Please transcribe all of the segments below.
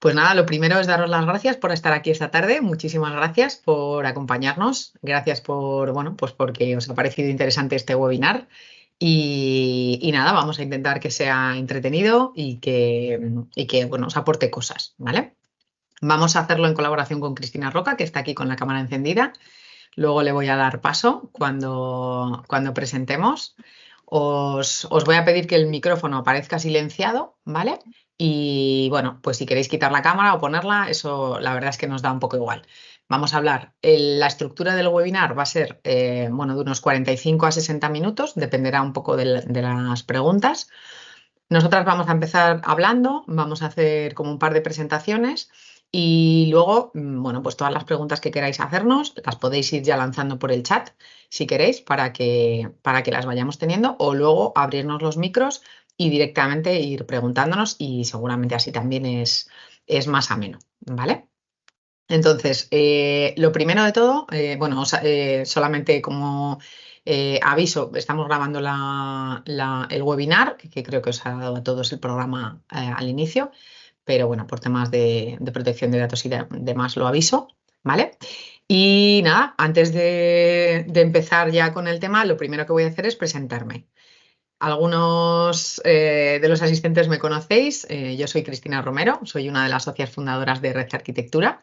Pues nada, lo primero es daros las gracias por estar aquí esta tarde. Muchísimas gracias por acompañarnos. Gracias por, bueno, pues porque os ha parecido interesante este webinar. Y nada, vamos a intentar que sea entretenido y que bueno, os aporte cosas, ¿vale? Vamos a hacerlo en colaboración con Cristina Roca, que está aquí con la cámara encendida. Luego le voy a dar paso cuando presentemos. Os voy a pedir que el micrófono aparezca silenciado, ¿vale? Y bueno, pues si queréis quitar la cámara o ponerla, eso la verdad es que nos da un poco igual. Vamos a hablar. La estructura del webinar va a ser bueno, de unos 45 a 60 minutos, dependerá un poco de las preguntas. Nosotras vamos a empezar hablando, vamos a hacer como un par de presentaciones y luego, bueno, pues todas las preguntas que queráis hacernos las podéis ir ya lanzando por el chat, si queréis, para que las vayamos teniendo o luego abrirnos los micros y directamente ir preguntándonos y seguramente así también es más ameno, ¿vale? Entonces, lo primero de todo, bueno, solamente como aviso, estamos grabando el webinar, que creo que os ha dado a todos el programa al inicio, pero bueno, por temas de protección de datos y demás lo aviso, ¿vale? Y nada, antes de empezar ya con el tema, lo primero que voy a hacer es presentarme. Algunos de los asistentes me conocéis, yo soy Cristina Romero, soy una de las socias fundadoras de Red Arquitectura,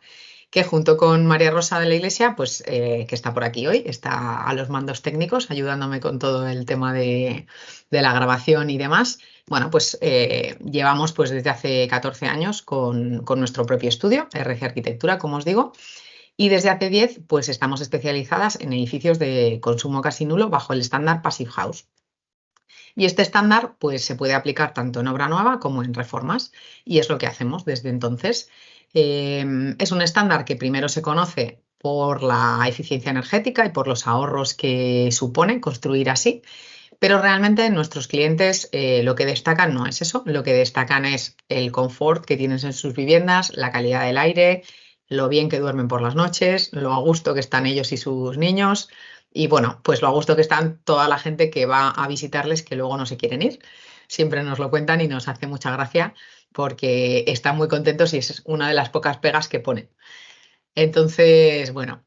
que junto con María Rosa de la Iglesia, pues que está por aquí hoy, está a los mandos técnicos ayudándome con todo el tema de la grabación y demás. Bueno, pues llevamos pues desde hace 14 años con nuestro propio estudio, RC Arquitectura, como os digo, y desde hace 10 pues estamos especializadas en edificios de consumo casi nulo bajo el estándar Passive House. Y este estándar pues, se puede aplicar tanto en obra nueva como en reformas y es lo que hacemos desde entonces. Es un estándar que primero se conoce por la eficiencia energética y por los ahorros que supone construir así, pero realmente nuestros clientes lo que destacan no es eso, lo que destacan es el confort que tienen en sus viviendas, la calidad del aire, lo bien que duermen por las noches, lo a gusto que están ellos y sus niños y bueno, pues lo a gusto que están toda la gente que va a visitarles que luego no se quieren ir. Siempre nos lo cuentan y nos hace mucha gracia porque están muy contentos y es una de las pocas pegas que ponen. Entonces, bueno,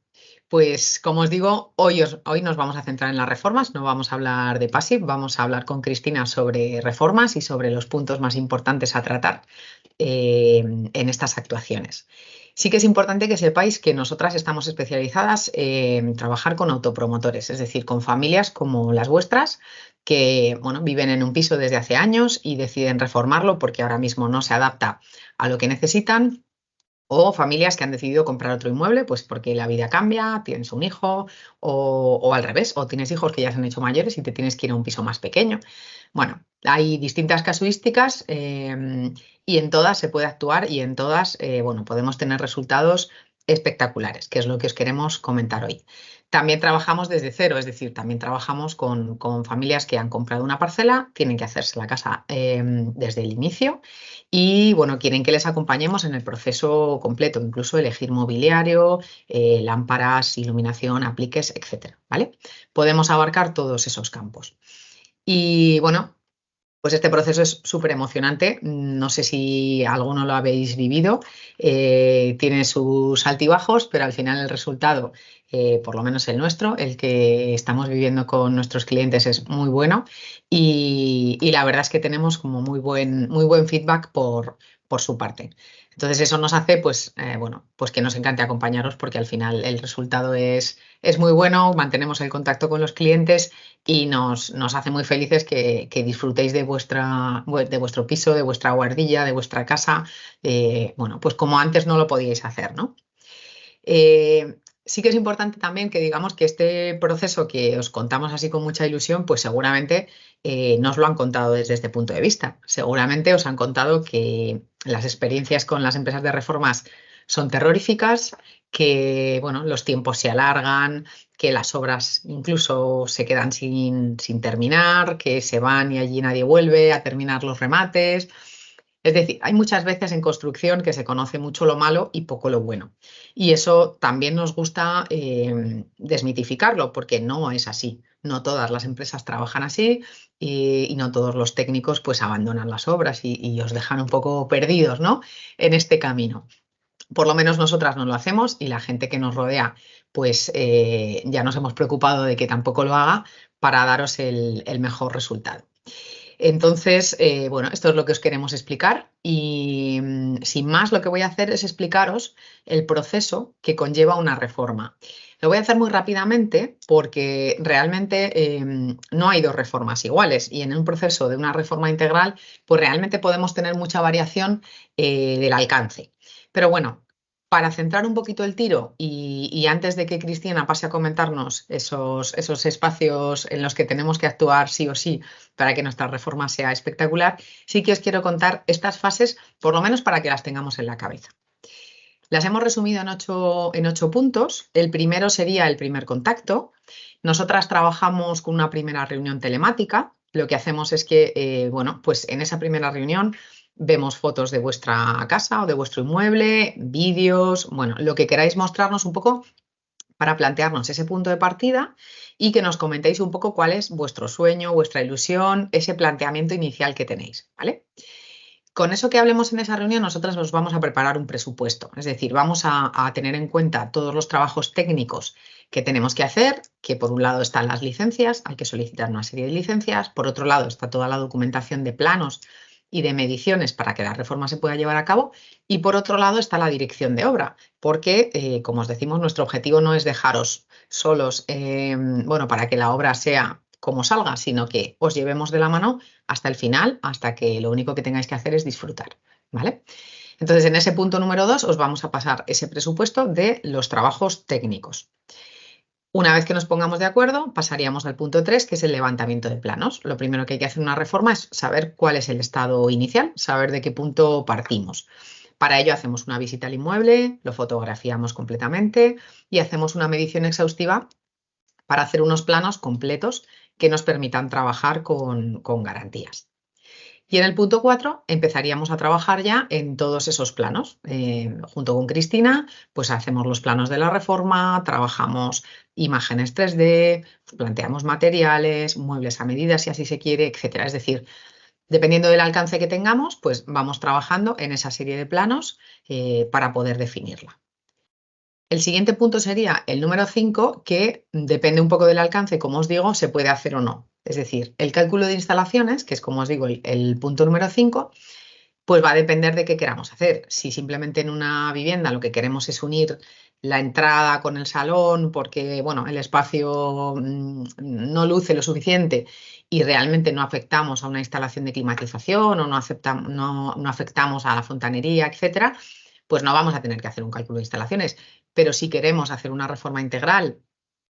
pues como os digo, hoy nos vamos a centrar en las reformas, no vamos a hablar de Passive, vamos a hablar con Cristina sobre reformas y sobre los puntos más importantes a tratar en estas actuaciones. Sí que es importante que sepáis que nosotras estamos especializadas en trabajar con autopromotores, es decir, con familias como las vuestras que bueno, viven en un piso desde hace años y deciden reformarlo porque ahora mismo no se adapta a lo que necesitan. O familias que han decidido comprar otro inmueble, pues porque la vida cambia, tienes un hijo, o al revés, o tienes hijos que ya se han hecho mayores y te tienes que ir a un piso más pequeño. Bueno, hay distintas casuísticas y en todas se puede actuar y en todas, bueno, podemos tener resultados espectaculares, que es lo que os queremos comentar hoy. También trabajamos desde cero, es decir, también trabajamos con familias que han comprado una parcela, tienen que hacerse la casa desde el inicio y bueno, quieren que les acompañemos en el proceso completo, incluso elegir mobiliario, lámparas, iluminación, apliques, etcétera, ¿vale? Podemos abarcar todos esos campos. Y bueno, pues este proceso es súper emocionante. No sé si alguno lo habéis vivido. Tiene sus altibajos, pero al final el resultado, por lo menos el nuestro, el que estamos viviendo con nuestros clientes es muy bueno y la verdad es que tenemos como muy buen feedback por su parte. Entonces eso nos hace, pues, bueno, pues que nos encante acompañaros porque al final el resultado es muy bueno, mantenemos el contacto con los clientes y nos hace muy felices que disfrutéis de vuestro piso, de vuestra guardilla, de vuestra casa, bueno, pues como antes no lo podíais hacer, ¿no? Sí que es importante también que digamos que este proceso que os contamos así con mucha ilusión, pues seguramente no os lo han contado desde este punto de vista. Seguramente os han contado que las experiencias con las empresas de reformas son terroríficas, que bueno, los tiempos se alargan, que las obras incluso se quedan sin terminar, que se van y allí nadie vuelve a terminar los remates. Es decir, hay muchas veces en construcción que se conoce mucho lo malo y poco lo bueno. Y eso también nos gusta desmitificarlo, porque no es así. No todas las empresas trabajan así y no todos los técnicos pues abandonan las obras y os dejan un poco perdidos, ¿no? En este camino. Por lo menos nosotras no lo hacemos y la gente que nos rodea, pues ya nos hemos preocupado de que tampoco lo haga para daros el mejor resultado. Entonces, bueno, esto es lo que os queremos explicar y sin más lo que voy a hacer es explicaros el proceso que conlleva una reforma. Lo voy a hacer muy rápidamente porque realmente no hay dos reformas iguales y en un proceso de una reforma integral, pues realmente podemos tener mucha variación del alcance. Pero bueno, para centrar un poquito el tiro y antes de que Cristina pase a comentarnos esos espacios en los que tenemos que actuar sí o sí para que nuestra reforma sea espectacular, sí que os quiero contar estas fases, por lo menos para que las tengamos en la cabeza. Las hemos resumido en ocho puntos. El primero sería el primer contacto. Nosotras trabajamos con una primera reunión telemática. Lo que hacemos es que, bueno, pues en esa primera reunión vemos fotos de vuestra casa o de vuestro inmueble, vídeos, bueno, lo que queráis mostrarnos un poco para plantearnos ese punto de partida y que nos comentéis un poco cuál es vuestro sueño, vuestra ilusión, ese planteamiento inicial que tenéis, ¿vale? Con eso que hablemos en esa reunión, nosotros nos vamos a preparar un presupuesto, es decir, vamos a tener en cuenta todos los trabajos técnicos que tenemos que hacer, que por un lado están las licencias, hay que solicitar una serie de licencias, por otro lado está toda la documentación de planos y de mediciones para que la reforma se pueda llevar a cabo y por otro lado está la dirección de obra, porque como os decimos, nuestro objetivo no es dejaros solos, bueno, para que la obra sea como salga, sino que os llevemos de la mano hasta el final, hasta que lo único que tengáis que hacer es disfrutar, ¿vale? Entonces, en ese punto número 2 os vamos a pasar ese presupuesto de los trabajos técnicos. Una vez que nos pongamos de acuerdo, pasaríamos al punto 3, que es el levantamiento de planos. Lo primero que hay que hacer en una reforma es saber cuál es el estado inicial, saber de qué punto partimos. Para ello hacemos una visita al inmueble, lo fotografiamos completamente y hacemos una medición exhaustiva para hacer unos planos completos que nos permitan trabajar con garantías. Y en el punto 4 empezaríamos a trabajar ya en todos esos planos. Junto con Cristina, pues hacemos los planos de la reforma, trabajamos imágenes 3D, planteamos materiales, muebles a medida si así se quiere, etcétera. Es decir, dependiendo del alcance que tengamos, pues vamos trabajando en esa serie de planos para poder definirla. El siguiente punto sería el número 5, que depende un poco del alcance, como os digo, se puede hacer o no. Es decir, el cálculo de instalaciones, que es como os digo el punto número 5, pues va a depender de qué queramos hacer. Si simplemente en una vivienda lo que queremos es unir la entrada con el salón porque bueno, el espacio no luce lo suficiente y realmente no afectamos a una instalación de climatización o no afectamos a la fontanería, etcétera, pues no vamos a tener que hacer un cálculo de instalaciones. Pero si queremos hacer una reforma integral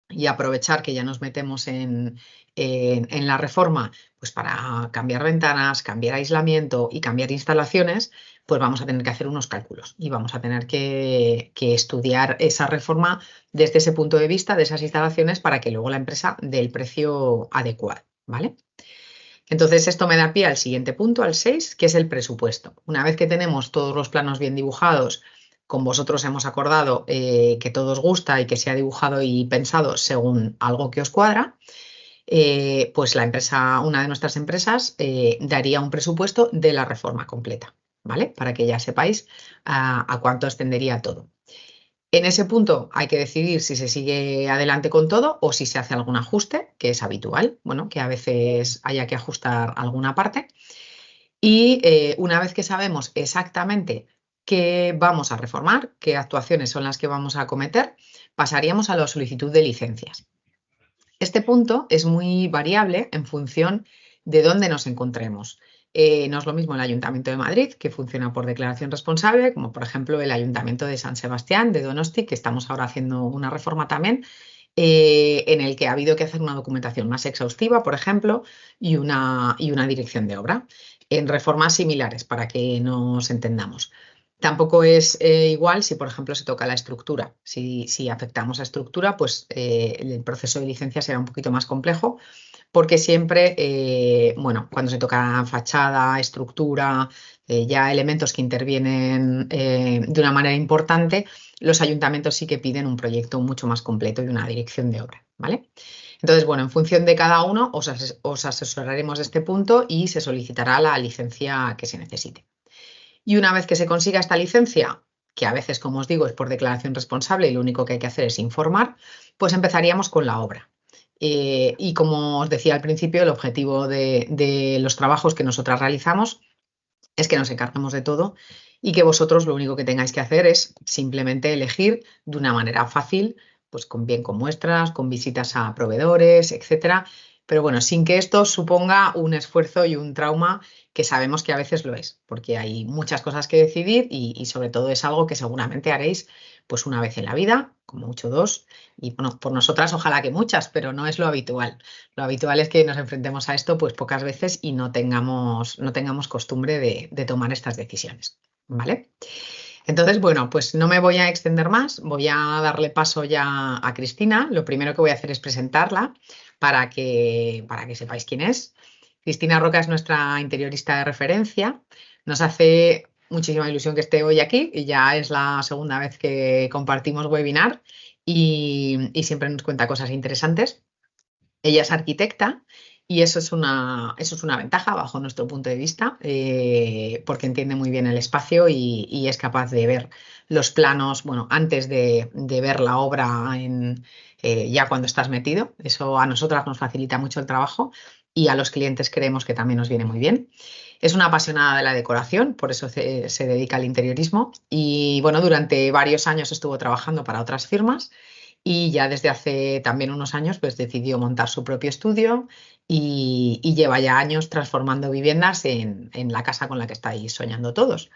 y aprovechar que ya nos metemos en la reforma, pues para cambiar ventanas, cambiar aislamiento y cambiar instalaciones, pues vamos a tener que hacer unos cálculos y vamos a tener que estudiar esa reforma desde ese punto de vista de esas instalaciones para que luego la empresa dé el precio adecuado, ¿vale? Entonces, esto me da pie al siguiente punto, al 6, que es el presupuesto. Una vez que tenemos todos los planos bien dibujados, con vosotros hemos acordado que todo os gusta y que se ha dibujado y pensado según algo que os cuadra, pues la empresa, una de nuestras empresas, daría un presupuesto de la reforma completa, ¿vale? Para que ya sepáis a cuánto ascendería todo. En ese punto hay que decidir si se sigue adelante con todo o si se hace algún ajuste, que es habitual, bueno, que a veces haya que ajustar alguna parte. Y una vez que sabemos exactamente qué vamos a reformar, qué actuaciones son las que vamos a acometer, pasaríamos a la solicitud de licencias. Este punto es muy variable en función de dónde nos encontremos. No es lo mismo el Ayuntamiento de Madrid, que funciona por declaración responsable, como por ejemplo el Ayuntamiento de San Sebastián, de Donosti, que estamos ahora haciendo una reforma también, en el que ha habido que hacer una documentación más exhaustiva, por ejemplo, y una dirección de obra, en reformas similares, para que nos entendamos. Tampoco es igual si, por ejemplo, se toca la estructura. Si afectamos a estructura, pues el proceso de licencia será un poquito más complejo porque siempre, bueno, cuando se toca fachada, estructura, ya elementos que intervienen de una manera importante, los ayuntamientos sí que piden un proyecto mucho más completo y una dirección de obra, ¿vale? Entonces, bueno, en función de cada uno os asesoraremos de este punto y se solicitará la licencia que se necesite. Y una vez que se consiga esta licencia, que a veces, como os digo, es por declaración responsable y lo único que hay que hacer es informar, pues empezaríamos con la obra. Y como os decía al principio, el objetivo de los trabajos que nosotras realizamos es que nos encarguemos de todo y que vosotros lo único que tengáis que hacer es simplemente elegir de una manera fácil, pues con muestras, con visitas a proveedores, etcétera. Pero bueno, sin que esto suponga un esfuerzo y un trauma que sabemos que a veces lo es, porque hay muchas cosas que decidir y sobre todo es algo que seguramente haréis pues una vez en la vida, como mucho dos, y bueno, por nosotras ojalá que muchas, pero no es lo habitual. Lo habitual es que nos enfrentemos a esto pues pocas veces y no tengamos costumbre de tomar estas decisiones, ¿vale? Entonces, bueno, pues no me voy a extender más, voy a darle paso ya a Cristina. Lo primero que voy a hacer es presentarla para que sepáis quién es. Cristina Roca es nuestra interiorista de referencia. Nos hace muchísima ilusión que esté hoy aquí y ya es la segunda vez que compartimos webinar y siempre nos cuenta cosas interesantes. Ella es arquitecta y eso es una ventaja bajo nuestro punto de vista, porque entiende muy bien el espacio y es capaz de ver los planos, bueno, antes de ver la obra ya cuando estás metido. Eso a nosotras nos facilita mucho el trabajo y a los clientes creemos que también nos viene muy bien. Es una apasionada de la decoración, por eso se dedica al interiorismo y bueno, durante varios años estuvo trabajando para otras firmas y ya desde hace también unos años pues decidió montar su propio estudio y lleva ya años transformando viviendas en la casa con la que estáis soñando todos.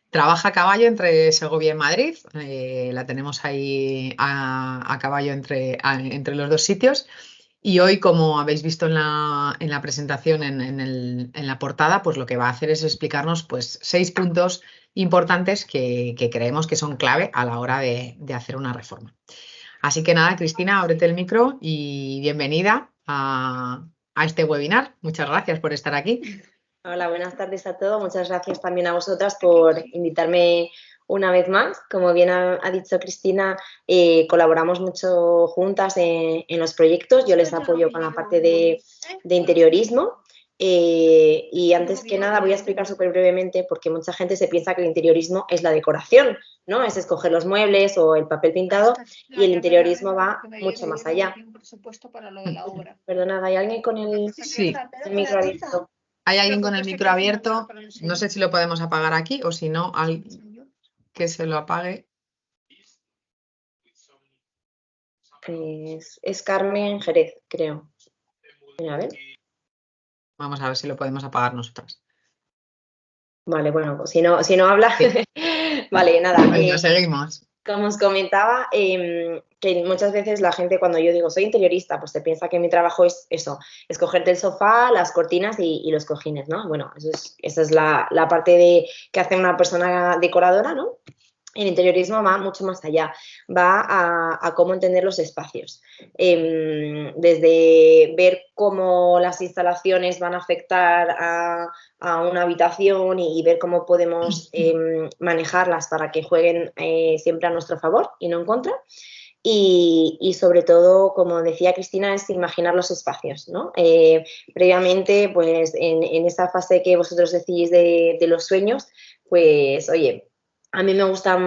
Trabaja a caballo entre Segovia y Madrid, la tenemos ahí a caballo entre los dos sitios. Y hoy, como habéis visto en la presentación, en la portada, pues lo que va a hacer es explicarnos pues 6 puntos importantes que creemos que son clave a la hora de hacer una reforma. Así que nada, Cristina, ábrete el micro y bienvenida a este webinar. Muchas gracias por estar aquí. Hola, buenas tardes a todos. Muchas gracias también a vosotras por invitarme una vez más. Como bien ha dicho Cristina, colaboramos mucho juntas en los proyectos. Yo les apoyo con la parte de interiorismo. Y antes que nada voy a explicar súper brevemente porque mucha gente se piensa que el interiorismo es la decoración, ¿no? Es escoger los muebles o el papel pintado y el interiorismo va mucho más allá. Perdonad, ¿hay alguien con el micro abierto? ¿Hay alguien con el micro abierto? No sé si lo podemos apagar aquí o si no, que se lo apague. Es Carmen Jerez, creo. A ver. Vamos a ver si lo podemos apagar nosotras. Vale, bueno, pues si no habla. Sí. Vale, nada. Venga, seguimos. Como os comentaba, que muchas veces la gente cuando yo digo soy interiorista, pues se piensa que mi trabajo es eso, es cogerte el sofá, las cortinas y los cojines, ¿no? Bueno, esa es la parte que hace una persona decoradora, ¿no? El interiorismo va mucho más allá, va a cómo entender los espacios, desde ver cómo las instalaciones van a afectar a una habitación y ver cómo podemos manejarlas para que jueguen siempre a nuestro favor y no en contra. Y sobre todo, como decía Cristina, es imaginar los espacios, ¿no? Previamente, pues en esa fase que vosotros decís de los sueños, pues oye, a mí me gusta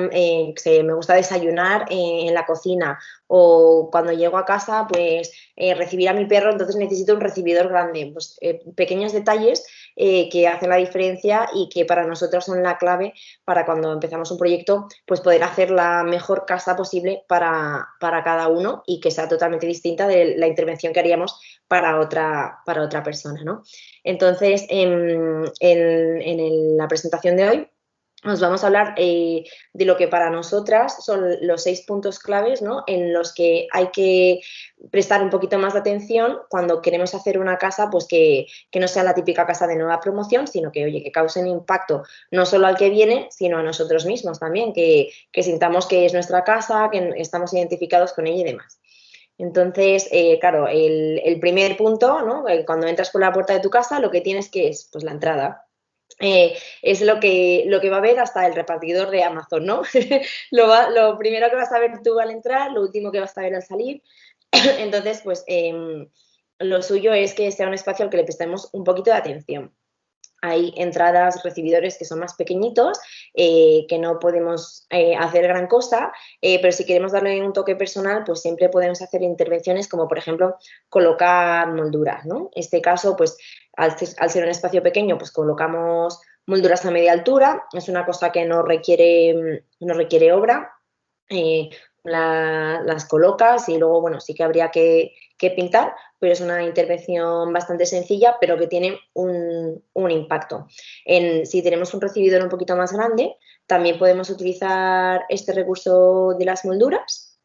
desayunar en la cocina o cuando llego a casa, pues recibir a mi perro, entonces necesito un recibidor grande. Pues pequeños detalles que hacen la diferencia y que para nosotros son la clave para cuando empezamos un proyecto, pues poder hacer la mejor casa posible para cada uno y que sea totalmente distinta de la intervención que haríamos para otra persona, ¿no? Entonces, en la presentación de hoy, os vamos a hablar de lo que para nosotras son los 6 puntos claves, ¿no? En los que hay que prestar un poquito más de atención cuando queremos hacer una casa, pues que no sea la típica casa de nueva promoción, sino que, oye, que causen impacto no solo al que viene, sino a nosotros mismos también, que sintamos que es nuestra casa, que estamos identificados con ella y demás. Entonces, claro, el primer punto, ¿no? Cuando entras por la puerta de tu casa, lo que tienes que es pues la entrada. Es lo que va a ver hasta el repartidor de Amazon, ¿no? Lo primero que vas a ver tú al entrar, lo último que vas a ver al salir. Entonces, pues lo suyo es que sea un espacio al que le prestemos un poquito de atención. Hay entradas, recibidores que son más pequeñitos, que no podemos hacer gran cosa, pero si queremos darle un toque personal, pues siempre podemos hacer intervenciones como, por ejemplo, colocar molduras, ¿no? En este caso, pues al ser un espacio pequeño, pues colocamos molduras a media altura, es una cosa que no requiere obra. eh, las colocas y luego, bueno, sí que habría que pintar, pero es una intervención bastante sencilla, pero que tiene un impacto. Si tenemos un recibidor un poquito más grande, también podemos utilizar este recurso de las molduras,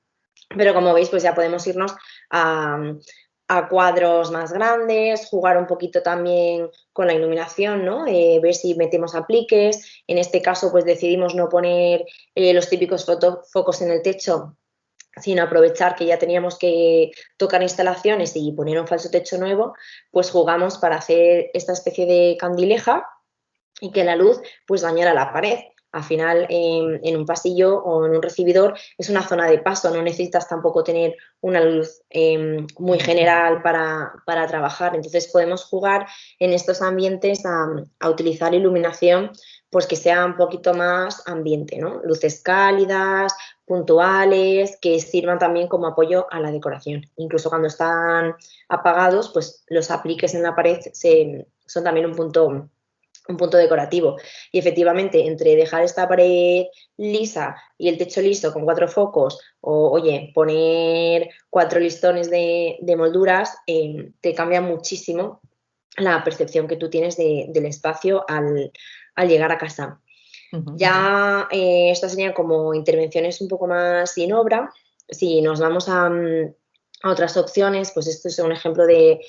pero como veis, pues ya podemos irnos a cuadros más grandes, jugar un poquito también con la iluminación, ¿no? Ver si metemos apliques. En este caso, pues decidimos no poner los típicos focos en el techo, sino aprovechar que ya teníamos que tocar instalaciones y poner un falso techo nuevo, pues jugamos para hacer esta especie de candileja y que la luz pues dañara la pared. Al final, en un pasillo o en un recibidor es una zona de paso, no necesitas tampoco tener una luz muy general para trabajar. Entonces podemos jugar en estos ambientes a utilizar iluminación pues que sea un poquito más ambiente, ¿no? Luces cálidas, puntuales, que sirvan también como apoyo a la decoración. Incluso cuando están apagados, pues los apliques en la pared son también un punto decorativo. Y efectivamente, entre dejar esta pared lisa y el techo liso con 4 focos, o oye, poner 4 listones de molduras, te cambia muchísimo la percepción que tú tienes del espacio al llegar a casa. Ya estas serían como intervenciones un poco más sin obra. Si nos vamos a otras opciones, pues esto es un ejemplo de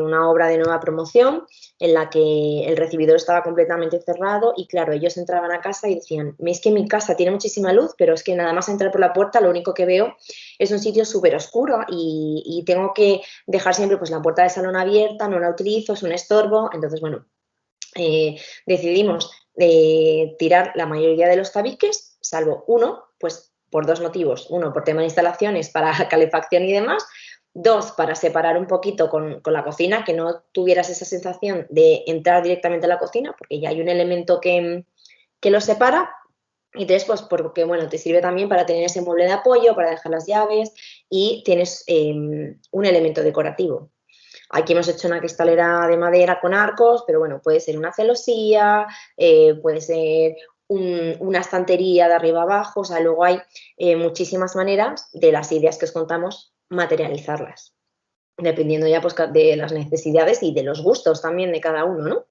una obra de nueva promoción en la que el recibidor estaba completamente cerrado y claro, ellos entraban a casa y decían, es que mi casa tiene muchísima luz, pero es que nada más entrar por la puerta lo único que veo es un sitio súper oscuro y tengo que dejar siempre pues la puerta del salón abierta, no la utilizo, es un estorbo. Entonces, bueno, decidimos tirar la mayoría de los tabiques, salvo uno, pues por 2 motivos. Uno, por tema de instalaciones para calefacción y demás. 2, para separar un poquito con la cocina, que no tuvieras esa sensación de entrar directamente a la cocina, porque ya hay un elemento que lo separa. Y 3, pues porque, bueno, te sirve también para tener ese mueble de apoyo, para dejar las llaves y tienes un elemento decorativo. Aquí hemos hecho una cristalera de madera con arcos, pero bueno, puede ser una celosía, puede ser una estantería de arriba abajo, o sea, luego hay muchísimas maneras de las ideas que os contamos materializarlas, dependiendo ya pues de las necesidades y de los gustos también de cada uno, ¿no?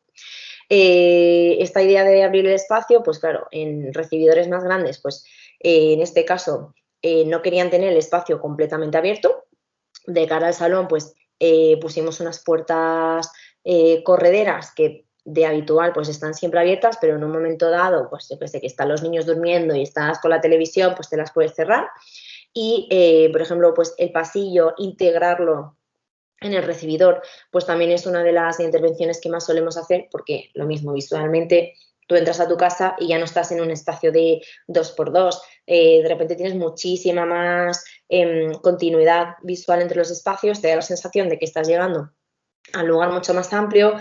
Esta idea de abrir el espacio, pues claro, en recibidores más grandes, pues en este caso no querían tener el espacio completamente abierto. De cara al salón, pues pusimos unas puertas correderas que de habitual pues están siempre abiertas, pero en un momento dado, pues yo que sé, que están los niños durmiendo y estás con la televisión, pues te las puedes cerrar. Y, por ejemplo, pues el pasillo, integrarlo en el recibidor, pues también es una de las intervenciones que más solemos hacer, porque lo mismo visualmente, tú entras a tu casa y ya no estás en un espacio de 2x2, de repente tienes muchísima más continuidad visual entre los espacios, te da la sensación de que estás llegando a un lugar mucho más amplio.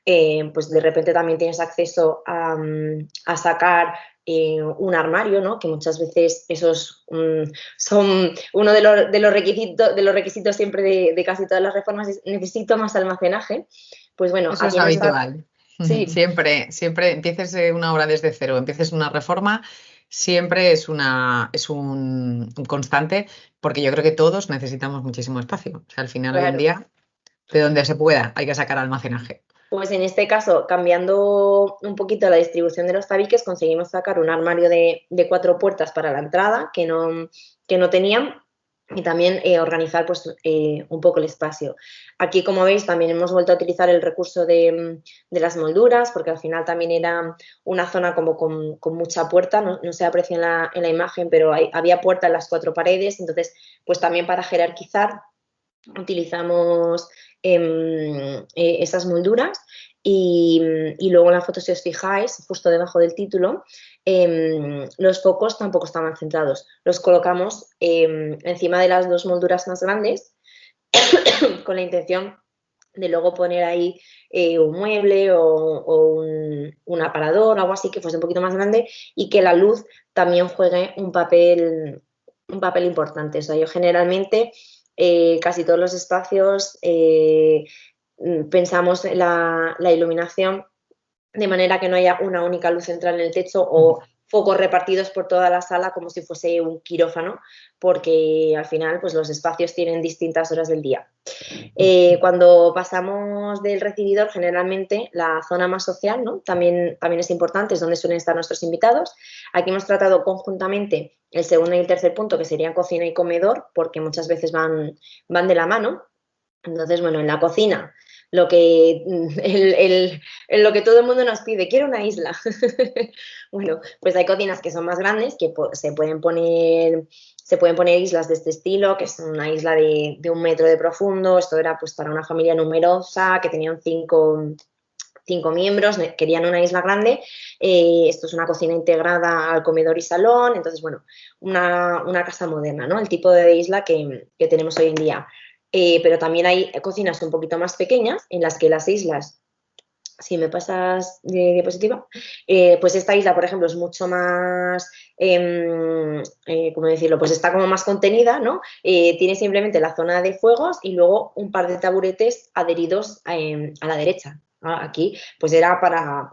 Pues de repente también tienes acceso a sacar un armario, ¿no? Que muchas veces esos son uno de los requisitos siempre de casi todas las reformas, es necesito más almacenaje. Pues bueno, Eso es aquí nos da... habitual. Sí, Siempre empieces una obra desde cero, empieces una reforma, siempre es un constante, porque yo creo que todos necesitamos muchísimo espacio. O sea, al final hoy en claro. día, de donde se pueda, hay que sacar almacenaje. Pues en este caso, cambiando un poquito la distribución de los tabiques, conseguimos sacar un armario de 4 puertas para la entrada que no tenían. y también organizar pues, un poco el espacio. Aquí, como veis, también hemos vuelto a utilizar el recurso de las molduras, porque al final también era una zona como con mucha puerta, no se aprecia en la imagen, pero había puerta en las 4 paredes, entonces pues también para jerarquizar utilizamos esas molduras y luego en la foto, si os fijáis, justo debajo del título, los focos tampoco estaban centrados. Los colocamos encima de las 2 molduras más grandes con la intención de luego poner ahí un mueble o un aparador, algo así que fuese un poquito más grande y que la luz también juegue un papel importante. O sea, yo generalmente casi todos los espacios pensamos en la iluminación de manera que no haya una única luz central en el techo o focos repartidos por toda la sala como si fuese un quirófano, porque al final pues, los espacios tienen distintas horas del día. Cuando pasamos del recibidor, generalmente la zona más social, ¿no? también es importante, es donde suelen estar nuestros invitados. Aquí hemos tratado conjuntamente el segundo y el tercer punto, que serían cocina y comedor, porque muchas veces van de la mano. Entonces, bueno, en la cocina, lo que todo el mundo nos pide, quiero una isla. Bueno, pues hay cocinas que son más grandes, que se pueden poner islas de este estilo, que es una isla de 1 metro de profundo. Esto era pues para una familia numerosa, que tenían 5 miembros, querían una isla grande. Esto es una cocina integrada al comedor y salón. Entonces, bueno, una casa moderna, ¿no? El tipo de isla que tenemos hoy en día. Pero también hay cocinas un poquito más pequeñas en las que las islas, si me pasas de diapositiva, pues esta isla, por ejemplo, es mucho más, ¿cómo decirlo? Pues está como más contenida, ¿no? Tiene simplemente la zona de fuegos y luego un par de taburetes adheridos a la derecha. Aquí, pues era para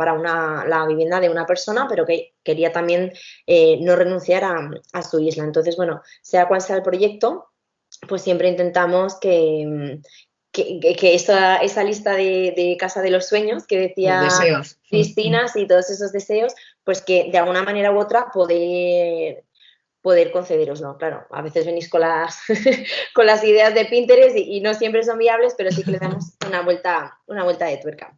la vivienda de una persona, pero que quería también no renunciar a su isla. Entonces, bueno, sea cual sea el proyecto, pues siempre intentamos que esa lista de casa de los sueños que Los decía deseos. Cristina y todos esos deseos, pues que de alguna manera u otra poder concederoslo. Claro, a veces venís con con las ideas de Pinterest y no siempre son viables, pero sí que le damos una vuelta de tuerca.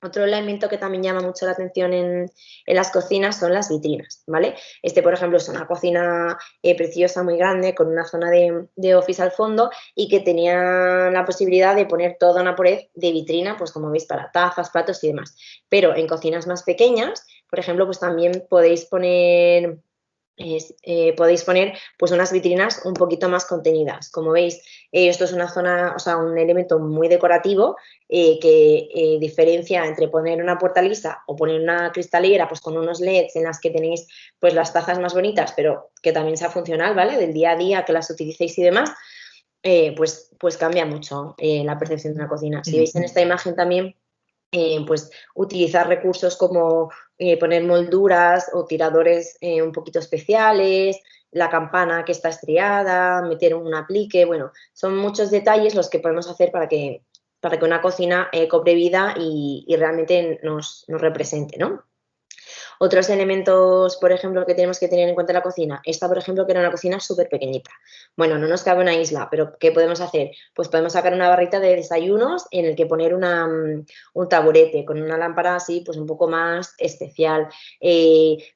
Otro elemento que también llama mucho la atención en las cocinas son las vitrinas, ¿vale? Por ejemplo, es una cocina preciosa, muy grande, con una zona de office al fondo y que tenía la posibilidad de poner toda una pared de vitrina, pues como veis, para tazas, platos y demás. Pero en cocinas más pequeñas, por ejemplo, pues también podéis poner pues unas vitrinas un poquito más contenidas. Como veis, esto es una zona, o sea, un elemento muy decorativo que diferencia entre poner una puerta lisa o poner una cristalera pues con unos LEDs en las que tenéis pues las tazas más bonitas, pero que también sea funcional, ¿vale? Del día a día, que las utilicéis y demás, pues cambia mucho la percepción de una cocina. Si veis en esta imagen también, pues utilizar recursos como poner molduras o tiradores un poquito especiales, la campana que está estriada, meter un aplique, bueno, son muchos detalles los que podemos hacer para que una cocina cobre vida y realmente nos represente, ¿no? Otros elementos, por ejemplo, que tenemos que tener en cuenta en la cocina. Esta, por ejemplo, que era una cocina súper pequeñita. Bueno, no nos cabe una isla, pero ¿qué podemos hacer? Pues podemos sacar una barrita de desayunos en el que poner un taburete con una lámpara así, pues un poco más especial.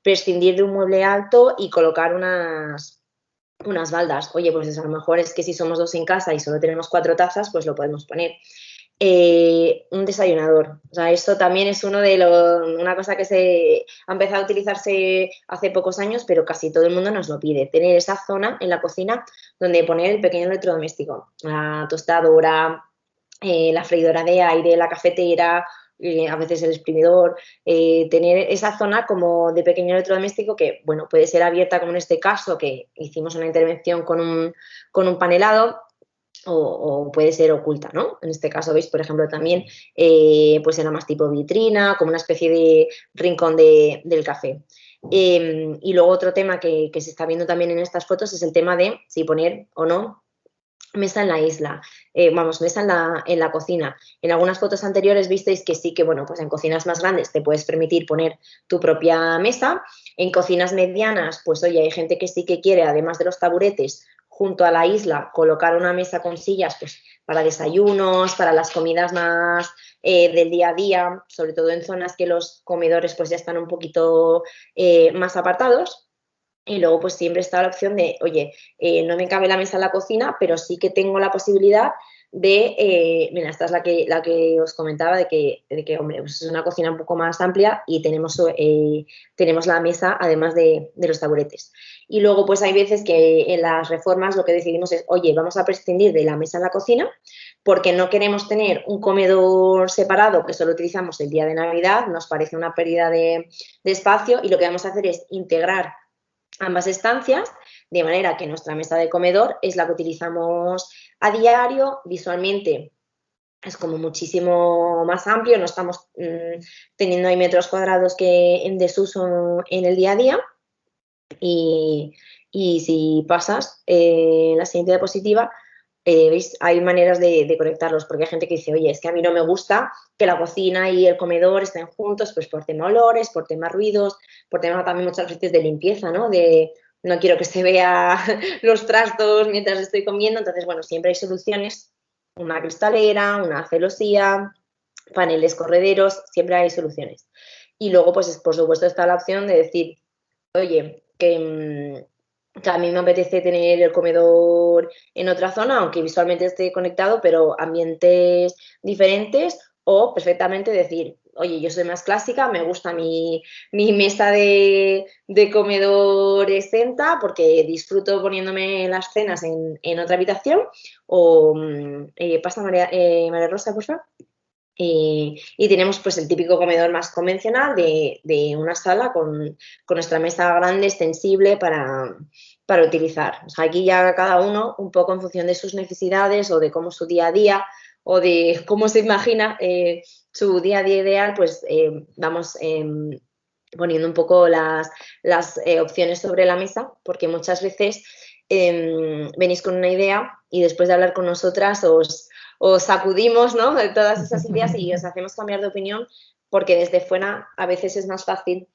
Prescindir de un mueble alto y colocar unas baldas. Oye, pues a lo mejor es que si somos 2 en casa y solo tenemos 4 tazas, pues lo podemos poner. Un desayunador. O sea, esto también es una cosa que se ha empezado a utilizarse hace pocos años, pero casi todo el mundo nos lo pide. Tener esa zona en la cocina donde poner el pequeño electrodoméstico, la tostadora, la freidora de aire, la cafetera, a veces el exprimidor, tener esa zona como de pequeño electrodoméstico que, bueno, puede ser abierta como en este caso, que hicimos una intervención con un panelado, o puede ser oculta, ¿no? En este caso, veis, por ejemplo, también pues era más tipo vitrina, como una especie de rincón del café. Y luego otro tema que se está viendo también en estas fotos es el tema de si poner o no mesa en la isla, mesa en la cocina. En algunas fotos anteriores visteis que sí que, bueno, pues en cocinas más grandes te puedes permitir poner tu propia mesa. En cocinas medianas, pues oye, hay gente que sí que quiere, además de los taburetes, junto a la isla colocar una mesa con sillas pues, para desayunos, para las comidas más del día a día, sobre todo en zonas que los comedores pues, ya están un poquito más apartados. Y luego pues siempre está la opción de, oye, no me cabe la mesa en la cocina, pero sí que tengo la posibilidad de, mira, esta es la que os comentaba, de que hombre, pues es una cocina un poco más amplia y tenemos la mesa además de los taburetes. Y luego pues hay veces que en las reformas lo que decidimos es, oye, vamos a prescindir de la mesa en la cocina porque no queremos tener un comedor separado que solo utilizamos el día de Navidad, nos parece una pérdida de espacio y lo que vamos a hacer es integrar ambas estancias, de manera que nuestra mesa de comedor es la que utilizamos a diario, visualmente es como muchísimo más amplio, no estamos teniendo ahí metros cuadrados que en desuso en el día a día. Y si pasas la siguiente diapositiva, ¿veis? Hay maneras de conectarlos, porque hay gente que dice, oye, es que a mí no me gusta que la cocina y el comedor estén juntos, pues por tema olores, por tema ruidos, por tema también muchas veces de limpieza, ¿no? De no quiero que se vea los trastos mientras estoy comiendo, entonces, bueno, siempre hay soluciones, una cristalera, una celosía, paneles correderos, siempre hay soluciones. Y luego, pues, por supuesto, está la opción de decir, oye, que a mí me apetece tener el comedor en otra zona, aunque visualmente esté conectado, pero ambientes diferentes, o perfectamente decir, oye, yo soy más clásica, me gusta mi mesa de comedor exenta porque disfruto poniéndome las cenas en otra habitación, o pasa María Rosa, por favor. Y tenemos pues el típico comedor más convencional de una sala con nuestra mesa grande, extensible para utilizar. O sea, aquí ya cada uno, un poco en función de sus necesidades o de cómo su día a día o de cómo se imagina su día a día ideal, pues vamos poniendo un poco las opciones sobre la mesa, porque muchas veces venís con una idea y después de hablar con nosotras os sacudimos, ¿no?, de todas esas ideas y os hacemos cambiar de opinión, porque desde fuera a veces es más fácil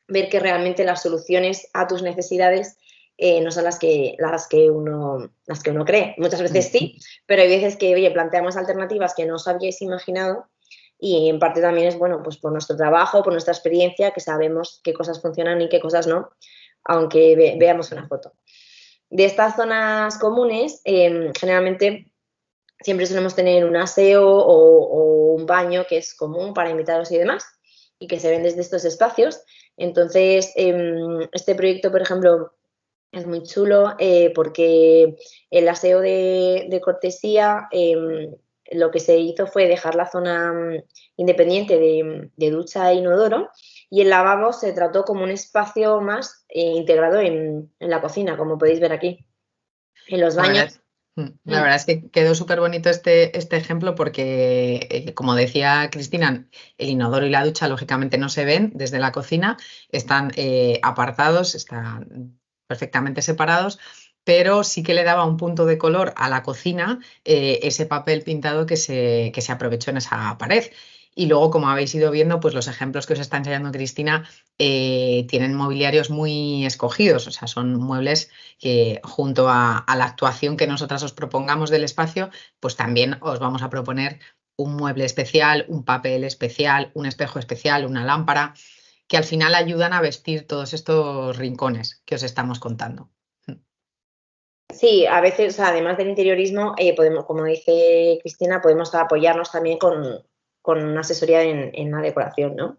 ver que realmente las soluciones a tus necesidades no son las que uno cree. Muchas veces sí, pero hay veces que, oye, planteamos alternativas que no os habíais imaginado y en parte también es, bueno, pues por nuestro trabajo, por nuestra experiencia, que sabemos qué cosas funcionan y qué cosas no, aunque veamos una foto. De estas zonas comunes, generalmente siempre solemos tener un aseo o un baño que es común para invitados y demás y que se ven desde estos espacios. Entonces, este proyecto, por ejemplo, es muy chulo porque el aseo de cortesía lo que se hizo fue dejar la zona independiente de ducha e inodoro y el lavabo se trató como un espacio más integrado en la cocina, como podéis ver aquí. En los baños. La verdad es que quedó súper bonito este ejemplo porque, como decía Cristina, el inodoro y la ducha lógicamente no se ven desde la cocina, están apartados, están perfectamente separados, pero sí que le daba un punto de color a la cocina ese papel pintado que se aprovechó en esa pared. Y luego, como habéis ido viendo, pues los ejemplos que os está enseñando Cristina tienen mobiliarios muy escogidos, o sea, son muebles que junto a la actuación que nosotras os propongamos del espacio, pues también os vamos a proponer un mueble especial, un papel especial, un espejo especial, una lámpara, que al final ayudan a vestir todos estos rincones que os estamos contando. Sí, a veces, o sea, además del interiorismo, podemos, como dice Cristina, podemos apoyarnos también con una asesoría en la decoración, ¿no?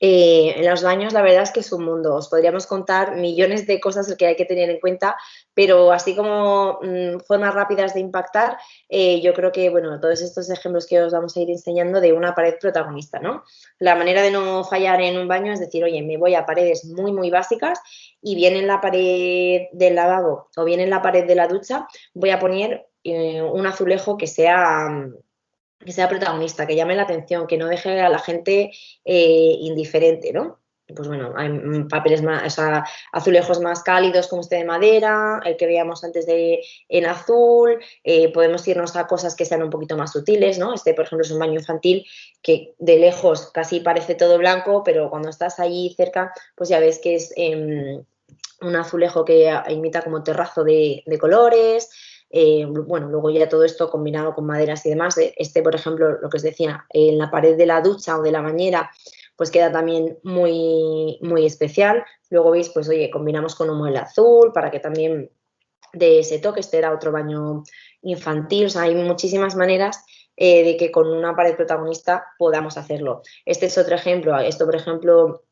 En los baños la verdad es que es un mundo, os podríamos contar millones de cosas que hay que tener en cuenta, pero así como formas rápidas de impactar, yo creo que, bueno, todos estos ejemplos que os vamos a ir enseñando de una pared protagonista, ¿no? La manera de no fallar en un baño es decir, oye, me voy a paredes muy, muy básicas y bien en la pared del lavabo o bien en la pared de la ducha voy a poner un azulejo que sea protagonista, que llame la atención, que no deje a la gente indiferente, ¿no? Pues bueno, hay papeles más, o sea, azulejos más cálidos como este de madera, el que veíamos antes en azul, podemos irnos a cosas que sean un poquito más sutiles, ¿no? Este, por ejemplo, es un baño infantil que de lejos casi parece todo blanco, pero cuando estás allí cerca, pues ya ves que es un azulejo que imita como terrazo de colores. Bueno, luego ya todo esto combinado con maderas y demás. Por ejemplo, lo que os decía, en la pared de la ducha o de la bañera, pues queda también muy, muy especial. Luego veis, pues oye, combinamos con un mueble azul para que también de ese toque. Este era otro baño infantil. O sea, hay muchísimas maneras de que con una pared protagonista podamos hacerlo. Este es otro ejemplo. Esto, por ejemplo,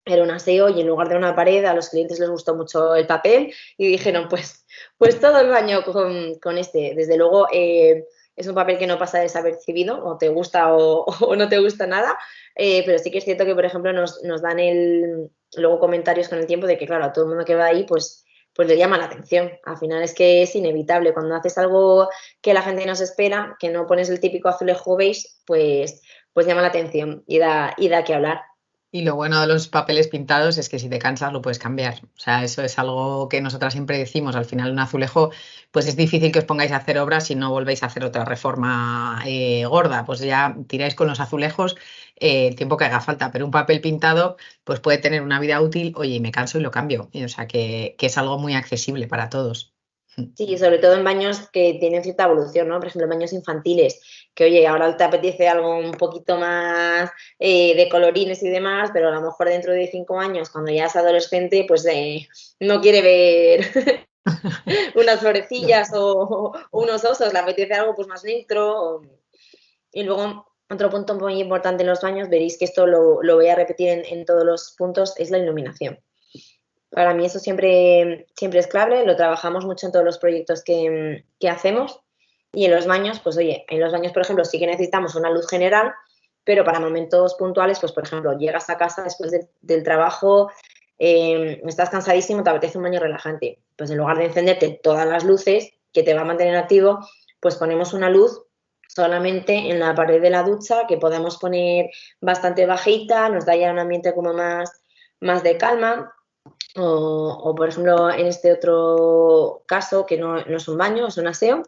era un aseo y en lugar de una pared a los clientes les gustó mucho el papel y dijeron, pues todo el baño con este. Desde luego es un papel que no pasa desapercibido, o te gusta o no te gusta nada, pero sí que es cierto que, por ejemplo, nos dan luego comentarios con el tiempo de que, claro, a todo el mundo que va ahí, pues le llama la atención. Al final es que es inevitable. Cuando haces algo que la gente no se espera, que no pones el típico azulejo beige, pues llama la atención y da que hablar. Y lo bueno de los papeles pintados es que si te cansas lo puedes cambiar. O sea, eso es algo que nosotras siempre decimos. Al final un azulejo, pues es difícil que os pongáis a hacer obras si no volvéis a hacer otra reforma gorda. Pues ya tiráis con los azulejos el tiempo que haga falta. Pero un papel pintado, pues puede tener una vida útil. Oye, y me canso y lo cambio. O sea, que es algo muy accesible para todos. Sí, sobre todo en baños que tienen cierta evolución, ¿no? Por ejemplo, en baños infantiles, que oye, ahora te apetece algo un poquito más de colorines y demás, pero a lo mejor dentro de 5 años, cuando ya es adolescente, pues no quiere ver unas florecillas o unos osos, le apetece algo pues más neutro. Y luego, otro punto muy importante en los baños, veréis que esto lo voy a repetir en todos los puntos, es la iluminación. Para mí eso siempre, siempre es clave, lo trabajamos mucho en todos los proyectos que hacemos. Y en los baños, pues oye, en los baños, por ejemplo, sí que necesitamos una luz general, pero para momentos puntuales, pues por ejemplo, llegas a casa después del trabajo, estás cansadísimo, te apetece un baño relajante. Pues en lugar de encenderte todas las luces que te va a mantener activo, pues ponemos una luz solamente en la pared de la ducha que podemos poner bastante bajita, nos da ya un ambiente como más de calma. O, por ejemplo, en este otro caso, que no es un baño, es un aseo,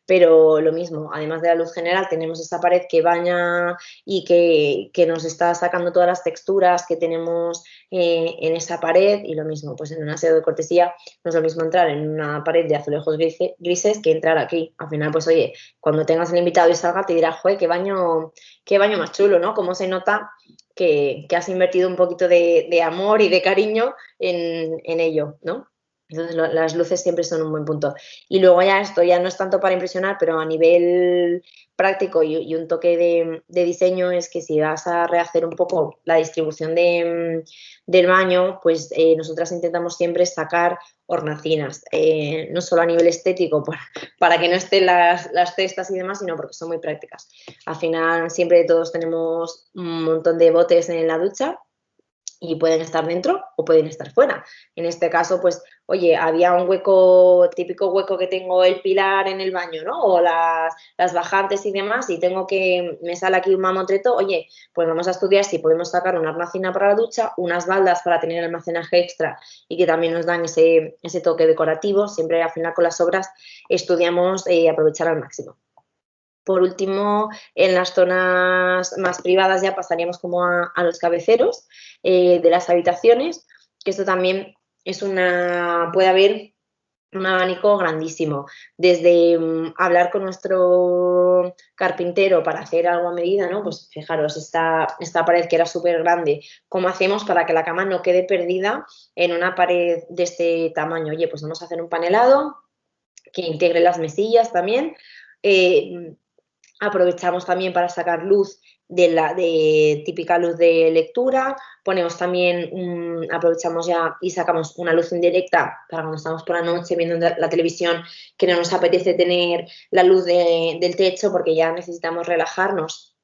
pero lo mismo, además de la luz general, tenemos esta pared que baña y que nos está sacando todas las texturas que tenemos en esa pared, y lo mismo, pues en un aseo de cortesía no es lo mismo entrar en una pared de azulejos grises que entrar aquí. Al final, pues oye, cuando tengas el invitado y salga, te dirá, joder, qué baño más chulo, ¿no? Cómo se nota que has invertido un poquito de amor y de cariño en ello, ¿no? Entonces las luces siempre son un buen punto. Y luego ya esto ya no es tanto para impresionar, pero a nivel práctico y un toque de diseño es que si vas a rehacer un poco la distribución del baño, pues nosotras intentamos siempre sacar hornacinas, no solo a nivel estético para que no estén las cestas y demás, sino porque son muy prácticas. Al final siempre todos tenemos un montón de botes en la ducha y pueden estar dentro o pueden estar fuera. En este caso, pues, oye, había un hueco, típico hueco que tengo el pilar en el baño, ¿no? O las bajantes y demás, y me sale aquí un mamotreto, oye, pues vamos a estudiar si podemos sacar una hornacina para la ducha, unas baldas para tener almacenaje extra y que también nos dan ese toque decorativo. Siempre al final con las obras estudiamos aprovechar al máximo. Por último, en las zonas más privadas ya pasaríamos como a los cabeceros de las habitaciones, que esto también puede haber un abanico grandísimo, desde hablar con nuestro carpintero para hacer algo a medida, ¿no? Pues fijaros, esta pared que era súper grande, ¿cómo hacemos para que la cama no quede perdida en una pared de este tamaño? Oye, pues vamos a hacer un panelado que integre las mesillas también. Aprovechamos también para sacar luz de típica luz de lectura, ponemos también, aprovechamos ya y sacamos una luz indirecta para cuando estamos por la noche viendo la televisión, que no nos apetece tener la luz del techo porque ya necesitamos relajarnos.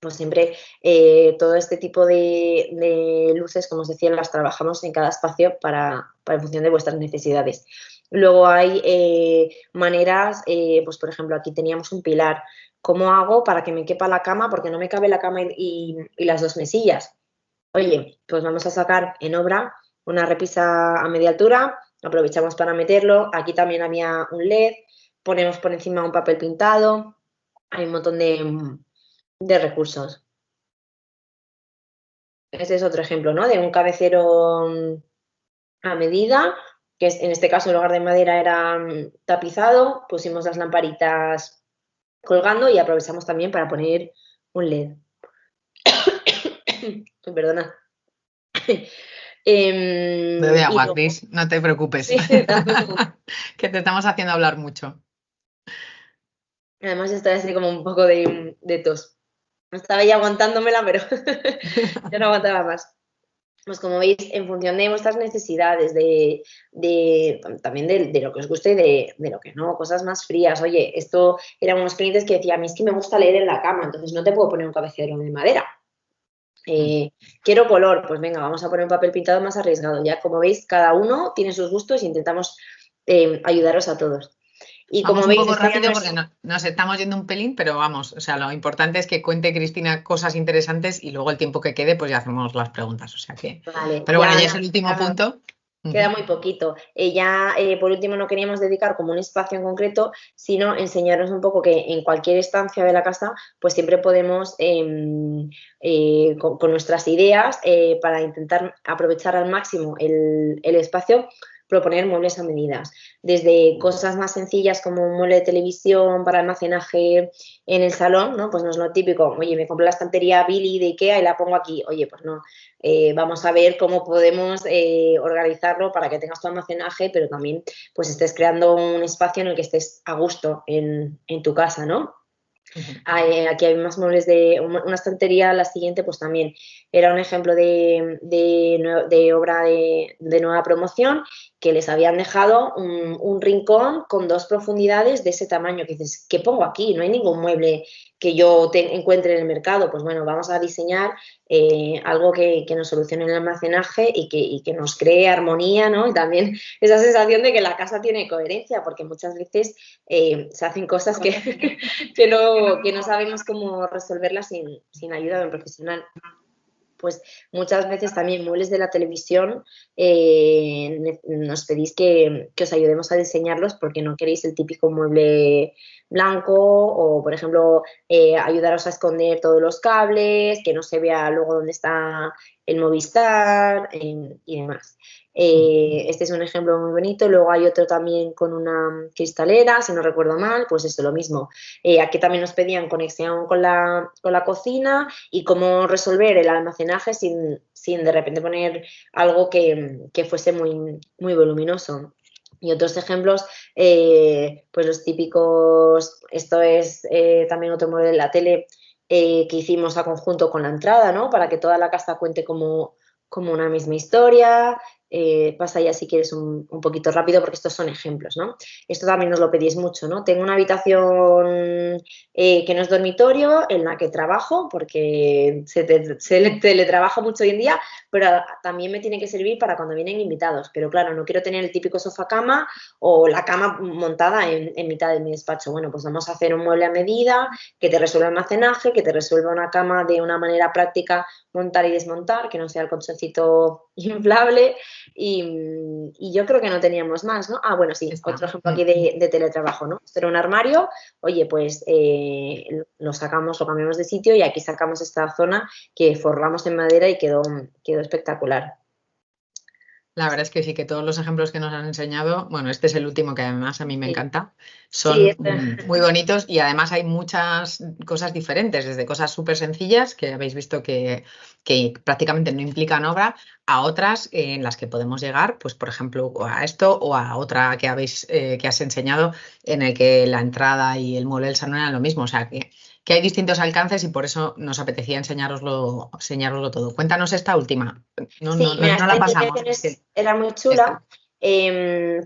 Pues siempre todo este tipo de luces, como os decía, las trabajamos en cada espacio en función de vuestras necesidades. Luego hay maneras, pues por ejemplo, aquí teníamos un pilar. ¿Cómo hago para que me quepa la cama? Porque no me cabe la cama y las dos mesillas. Oye, pues vamos a sacar en obra una repisa a media altura, aprovechamos para meterlo. Aquí también había un LED, ponemos por encima un papel pintado. Hay un montón de recursos. Ese es otro ejemplo, ¿no? De un cabecero a medida, que es, en este caso en lugar de madera era tapizado, pusimos las lamparitas colgando y aprovechamos también para poner un LED. Perdona. Bebe Y agua, luego, Cris, no te preocupes, sí, tanto. que te estamos haciendo hablar mucho. Además estoy así como un poco de tos. Estaba ya aguantándomela, pero ya no aguantaba más. Pues como veis, en función de vuestras necesidades, también de lo que os guste y de lo que no, cosas más frías. Oye, esto eran unos clientes que decían, a mí es que me gusta leer en la cama, entonces no te puedo poner un cabecero de madera. Quiero color, pues venga, vamos a poner un papel pintado más arriesgado. Ya como veis, cada uno tiene sus gustos e intentamos ayudaros a todos. Y como Vamos un veis, poco esto ya no rápido porque es... nos estamos yendo un pelín, pero vamos, o sea, lo importante es que cuente Cristina cosas interesantes y luego el tiempo que quede, pues ya hacemos las preguntas. O sea que. Vale, Pero bueno, ya ya es el último punto. queda Ujú. muy poquito. Por último, no queríamos dedicar como un espacio en concreto, sino enseñaros un poco que en cualquier estancia de la casa, pues siempre podemos, con nuestras ideas, para intentar aprovechar al máximo el espacio, proponer muebles a medidas. Desde cosas más sencillas como un mueble de televisión para almacenaje en el salón, ¿no? Pues no es lo típico, oye, me compro la estantería Billy de Ikea y la pongo aquí. Oye, pues no, vamos a ver cómo podemos organizarlo para que tengas tu almacenaje, pero también pues estés creando un espacio en el que estés a gusto en tu casa, ¿no? Ujú. Aquí hay más muebles de una estantería, la siguiente pues también era un ejemplo de obra de nueva promoción que les habían dejado un rincón con 2 profundidades de ese tamaño, que dices, ¿qué pongo aquí? No hay ningún mueble que yo encuentre en el mercado, pues bueno, vamos a diseñar algo que nos solucione el almacenaje y que nos cree armonía, ¿no? Y también esa sensación de que la casa tiene coherencia, porque muchas veces se hacen cosas que no sabemos cómo resolverlas sin ayuda de un profesional. Pues muchas veces también muebles de la televisión nos pedís que os ayudemos a diseñarlos porque no queréis el típico mueble blanco o, por ejemplo, ayudaros a esconder todos los cables, que no se vea luego dónde está el Movistar y demás. Este es un ejemplo muy bonito. Luego hay otro también con una cristalera, si no recuerdo mal, pues eso, lo mismo. Aquí también nos pedían conexión con la cocina y cómo resolver el almacenaje sin de repente poner algo que fuese muy voluminoso. Y otros ejemplos, pues los típicos, esto es también otro modelo de la tele que hicimos a conjunto con la entrada, ¿no? Para que toda la casa cuente como una misma historia. Pasa ya si quieres un poquito rápido porque estos son ejemplos, ¿no? Esto también nos lo pedís mucho, ¿no? Tengo una habitación que no es dormitorio, en la que trabajo, porque se teletrabaja mucho hoy en día, pero también me tiene que servir para cuando vienen invitados. Pero claro, no quiero tener el típico sofá cama o la cama montada en mitad de mi despacho. Bueno, pues vamos a hacer un mueble a medida que te resuelva almacenaje, que te resuelva una cama de una manera práctica, montar y desmontar, que no sea el colchoncito inflable. Y yo creo que no teníamos más, ¿no? Ah, bueno, sí, Está. otro ejemplo aquí de teletrabajo, ¿no? Esto era un armario, oye, pues lo sacamos, lo cambiamos de sitio y aquí sacamos esta zona que forramos en madera y quedó espectacular. La verdad es que sí, que todos los ejemplos que nos han enseñado, bueno, este es el último que además a mí me Sí, encanta, sí, son muy bonitos y además hay muchas cosas diferentes, desde cosas súper sencillas que habéis visto que prácticamente no implican obra, a otras en las que podemos llegar, pues por ejemplo, o a esto o a otra que has enseñado en el que la entrada y el mueble del salón eran lo mismo, o sea que hay distintos alcances y por eso nos apetecía enseñároslo todo. Cuéntanos esta última. No, Sí, no, no, mira, no esta la pasamos. intervención era muy Esta. chula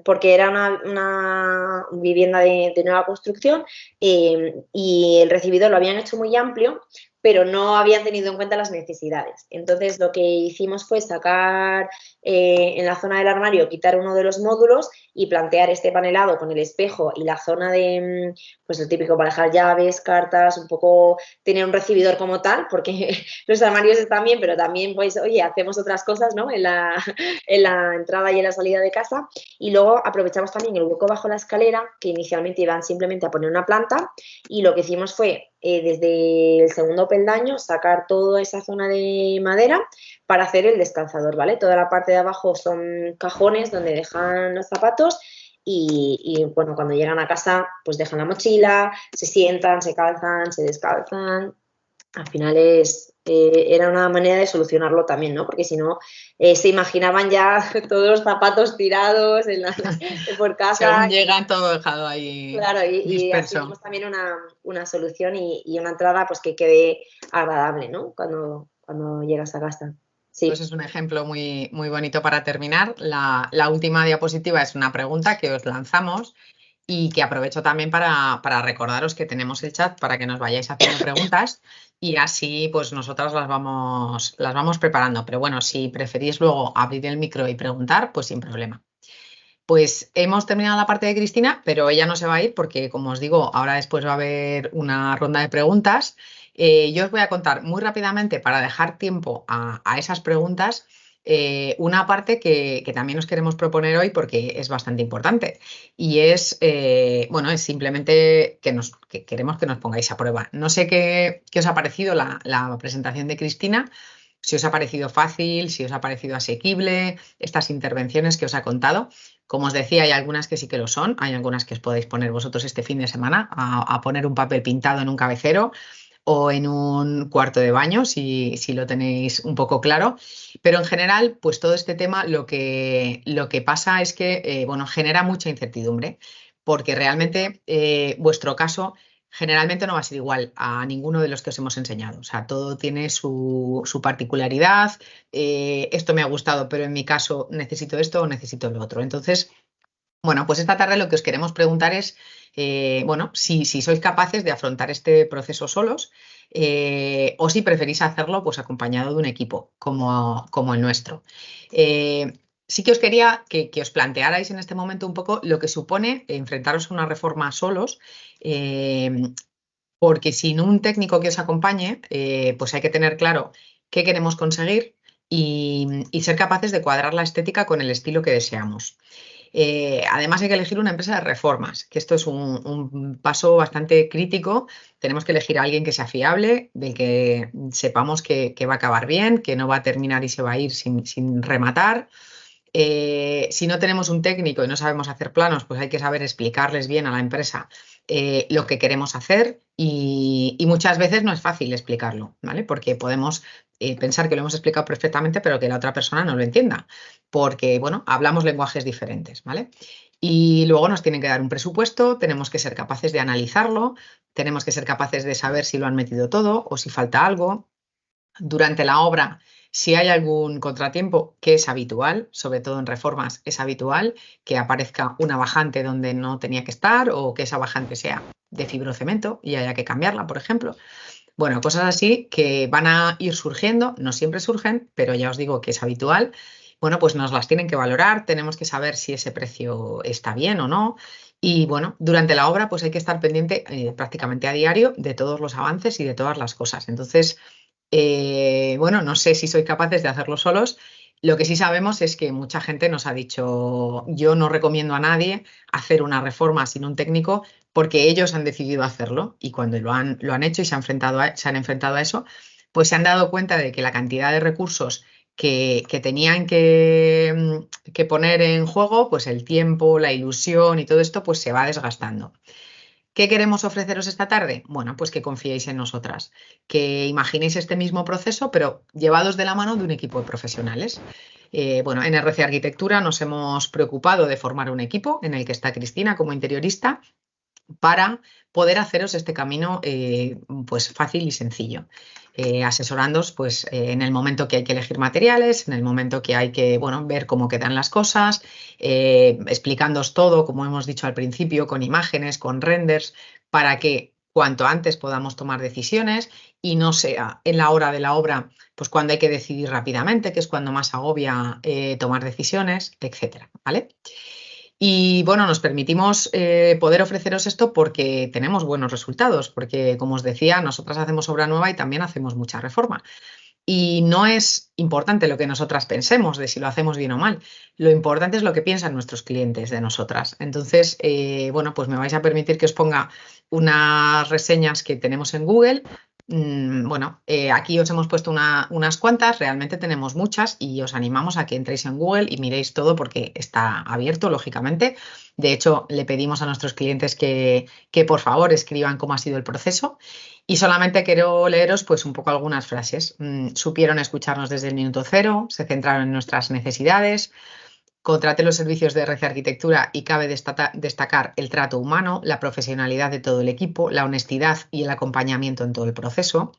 porque era una vivienda de nueva construcción y el recibidor lo habían hecho muy amplio, pero no habían tenido en cuenta las necesidades. Entonces, lo que hicimos fue sacar en la zona del armario, quitar uno de los módulos y plantear este panelado con el espejo y la zona de, pues lo típico para dejar llaves, cartas, un poco tener un recibidor como tal, porque los armarios están bien, pero también, pues, oye, hacemos otras cosas, ¿no? En la entrada y en la salida de casa. Y luego aprovechamos también el hueco bajo la escalera, que inicialmente iban simplemente a poner una planta, y lo que hicimos fue desde el segundo peldaño, sacar toda esa zona de madera para hacer el descalzador, ¿vale? Toda la parte de abajo son cajones donde dejan los zapatos bueno, cuando llegan a casa, pues dejan la mochila, se sientan, se calzan, se descalzan. Al final era una manera de solucionarlo también, ¿no? Porque si no, se imaginaban ya todos los zapatos tirados por Según casa. llegan, todo dejado ahí Claro, y así disperso. vemos también una solución y una entrada pues que quede agradable, ¿no? Cuando llegas a casa. Pues Sí. es un ejemplo muy, muy bonito para terminar. La última diapositiva es una pregunta que os lanzamos y que aprovecho también para recordaros que tenemos el chat para que nos vayáis haciendo preguntas y así pues nosotras las vamos preparando. Pero bueno, si preferís luego abrir el micro y preguntar, pues sin problema. Pues hemos terminado la parte de Cristina, pero ella no se va a ir porque, como os digo, ahora después va a haber una ronda de preguntas. Yo os voy a contar muy rápidamente para dejar tiempo a esas preguntas. Una parte que también os queremos proponer hoy porque es bastante importante y es, bueno, es simplemente que queremos que nos pongáis a prueba. No sé qué os ha parecido la presentación de Cristina, si os ha parecido fácil, si os ha parecido asequible, estas intervenciones que os ha contado. Como os decía, hay algunas que sí que lo son, hay algunas que os podéis poner vosotros este fin de semana a poner un papel pintado en un cabecero o en un cuarto de baño, si lo tenéis un poco claro. Pero en general, pues todo este tema lo que pasa es que, bueno, genera mucha incertidumbre, porque realmente vuestro caso generalmente no va a ser igual a ninguno de los que os hemos enseñado. O sea, todo tiene su particularidad. Esto me ha gustado, pero en mi caso necesito esto o necesito lo otro. Entonces, bueno, pues esta tarde lo que os queremos preguntar es, bueno, si sois capaces de afrontar este proceso solos o si preferís hacerlo pues acompañado de un equipo como el nuestro. Eh, sí que os quería que os plantearais en este momento un poco lo que supone enfrentaros a una reforma solos, eh, porque sin un técnico que os acompañe, pues hay que tener claro qué queremos conseguir y ser capaces de cuadrar la estética con el estilo que deseamos. Además hay que elegir una empresa de reformas, que esto es un paso bastante crítico. Tenemos que elegir a alguien que sea fiable, del que sepamos que va a acabar bien, que no va a terminar y se va a ir sin rematar. Si no tenemos un técnico y no sabemos hacer planos, pues hay que saber explicarles bien a la empresa lo que queremos hacer y muchas veces no es fácil explicarlo, ¿vale? Porque podemos pensar que lo hemos explicado perfectamente, pero que la otra persona no lo entienda, porque, bueno, hablamos lenguajes diferentes, ¿vale? Y luego nos tienen que dar un presupuesto, tenemos que ser capaces de analizarlo, tenemos que ser capaces de saber si lo han metido todo o si falta algo. Durante la obra, si hay algún contratiempo, que es habitual, sobre todo en reformas, es habitual que aparezca una bajante donde no tenía que estar o que esa bajante sea de fibrocemento y haya que cambiarla, por ejemplo. Bueno, cosas así que van a ir surgiendo, no siempre surgen, pero ya os digo que es habitual. Bueno, pues nos las tienen que valorar, tenemos que saber si ese precio está bien o no. Y bueno, durante la obra pues hay que estar pendiente prácticamente a diario de todos los avances y de todas las cosas. Entonces, bueno, no sé si sois capaces de hacerlo solos. Lo que sí sabemos es que mucha gente nos ha dicho, yo no recomiendo a nadie hacer una reforma sin un técnico porque ellos han decidido hacerlo y cuando lo han hecho y se han enfrentado a eso, pues se han dado cuenta de que la cantidad de recursos que tenían que poner en juego, pues el tiempo, la ilusión y todo esto, pues se va desgastando. ¿Qué queremos ofreceros esta tarde? Bueno, pues que confiéis en nosotras, que imaginéis este mismo proceso, pero llevados de la mano de un equipo de profesionales. Bueno, en RC Arquitectura nos hemos preocupado de formar un equipo en el que está Cristina como interiorista para poder haceros este camino pues fácil y sencillo. Asesorándoos pues, en el momento que hay que elegir materiales, en el momento que hay que bueno, ver cómo quedan las cosas, explicándoos todo, como hemos dicho al principio, con imágenes, con renders, para que cuanto antes podamos tomar decisiones y no sea en la hora de la obra, pues cuando hay que decidir rápidamente, que es cuando más agobia tomar decisiones, etcétera, ¿vale? Y bueno, nos permitimos poder ofreceros esto porque tenemos buenos resultados, porque como os decía, nosotras hacemos obra nueva y también hacemos mucha reforma. Y no es importante lo que nosotras pensemos de si lo hacemos bien o mal. Lo importante es lo que piensan nuestros clientes de nosotras. Entonces, bueno, pues me vais a permitir que os ponga unas reseñas que tenemos en Google. Bueno, aquí os hemos puesto unas cuantas, realmente tenemos muchas y os animamos a que entréis en Google y miréis todo porque está abierto, lógicamente. De hecho, le pedimos a nuestros clientes que por favor escriban cómo ha sido el proceso. Y solamente quiero leeros pues un poco algunas frases. Supieron escucharnos desde el minuto cero, se centraron en nuestras necesidades, contraté los servicios de RC Arquitectura y cabe destacar el trato humano, la profesionalidad de todo el equipo, la honestidad y el acompañamiento en todo el proceso.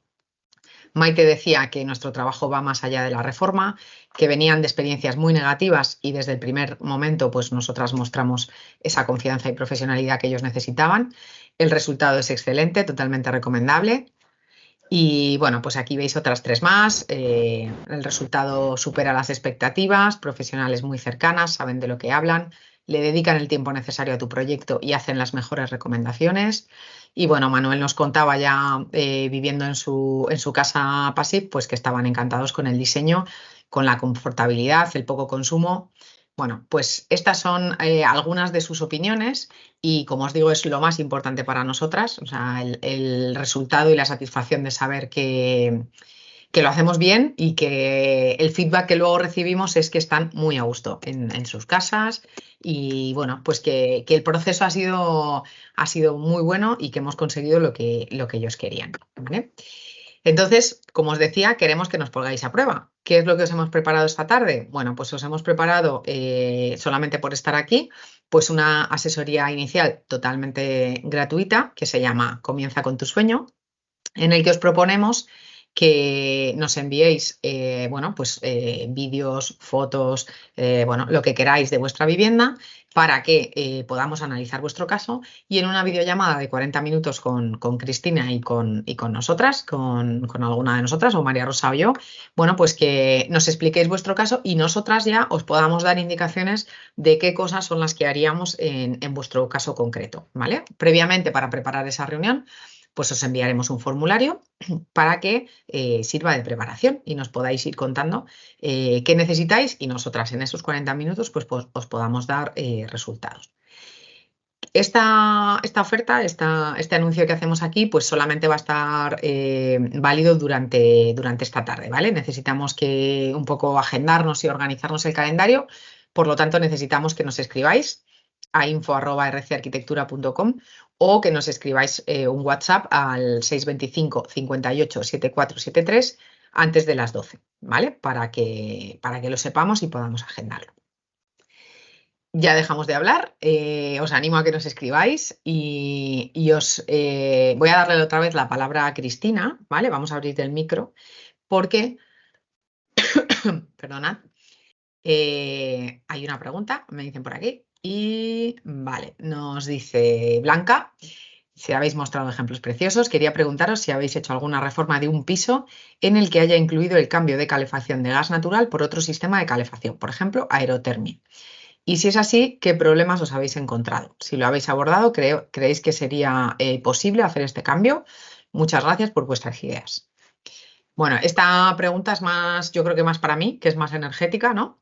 Maite decía que nuestro trabajo va más allá de la reforma, que venían de experiencias muy negativas y desde el primer momento pues nosotras mostramos esa confianza y profesionalidad que ellos necesitaban. El resultado es excelente, totalmente recomendable. Y bueno, pues aquí veis otras 3 más. El resultado supera las expectativas, profesionales muy cercanas, saben de lo que hablan, le dedican el tiempo necesario a tu proyecto y hacen las mejores recomendaciones. Y bueno, Manuel nos contaba ya viviendo en su casa Pasip, pues que estaban encantados con el diseño, con la confortabilidad, el poco consumo. Bueno, pues estas son algunas de sus opiniones y como os digo es lo más importante para nosotras, o sea, el resultado y la satisfacción de saber que lo hacemos bien y que el feedback que luego recibimos es que están muy a gusto en sus casas y bueno, pues que el proceso ha sido muy bueno y que hemos conseguido lo que ellos querían, ¿vale? Entonces, como os decía, queremos que nos pongáis a prueba. ¿Qué es lo que os hemos preparado esta tarde? Bueno, pues os hemos preparado, solamente por estar aquí, pues una asesoría inicial totalmente gratuita que se llama Comienza con tu sueño, en el que os proponemos que nos enviéis bueno, pues, vídeos, fotos, bueno, lo que queráis de vuestra vivienda para que podamos analizar vuestro caso y en una videollamada de 40 minutos con Cristina y con nosotras, con alguna de nosotras o María Rosa o yo, bueno, pues que nos expliquéis vuestro caso y nosotras ya os podamos dar indicaciones de qué cosas son las que haríamos en vuestro caso concreto, ¿vale? Previamente, para preparar esa reunión, pues os enviaremos un formulario para que sirva de preparación y nos podáis ir contando qué necesitáis y nosotras en esos 40 minutos pues, os podamos dar resultados. Esta oferta, este anuncio que hacemos aquí, pues solamente va a estar válido durante esta tarde, ¿vale? Necesitamos que un poco agendarnos y organizarnos el calendario, por lo tanto necesitamos que nos escribáis a info@rcarquitectura.com o que nos escribáis un WhatsApp al 625 58 7473 antes de las 12, ¿vale? Para que lo sepamos y podamos agendarlo. Ya dejamos de hablar, os animo a que nos escribáis y os voy a darle otra vez la palabra a Cristina, ¿vale? Vamos a abrir el micro porque, perdonad, hay una pregunta, me dicen por aquí, y vale, nos dice Blanca, si habéis mostrado ejemplos preciosos, quería preguntaros si habéis hecho alguna reforma de un piso en el que haya incluido el cambio de calefacción de gas natural por otro sistema de calefacción, por ejemplo, aerotermia. Y si es así, ¿qué problemas os habéis encontrado? Si lo habéis abordado, ¿creéis que sería posible hacer este cambio? Muchas gracias por vuestras ideas. Bueno, esta pregunta es más, yo creo que más para mí, que es más energética, ¿no?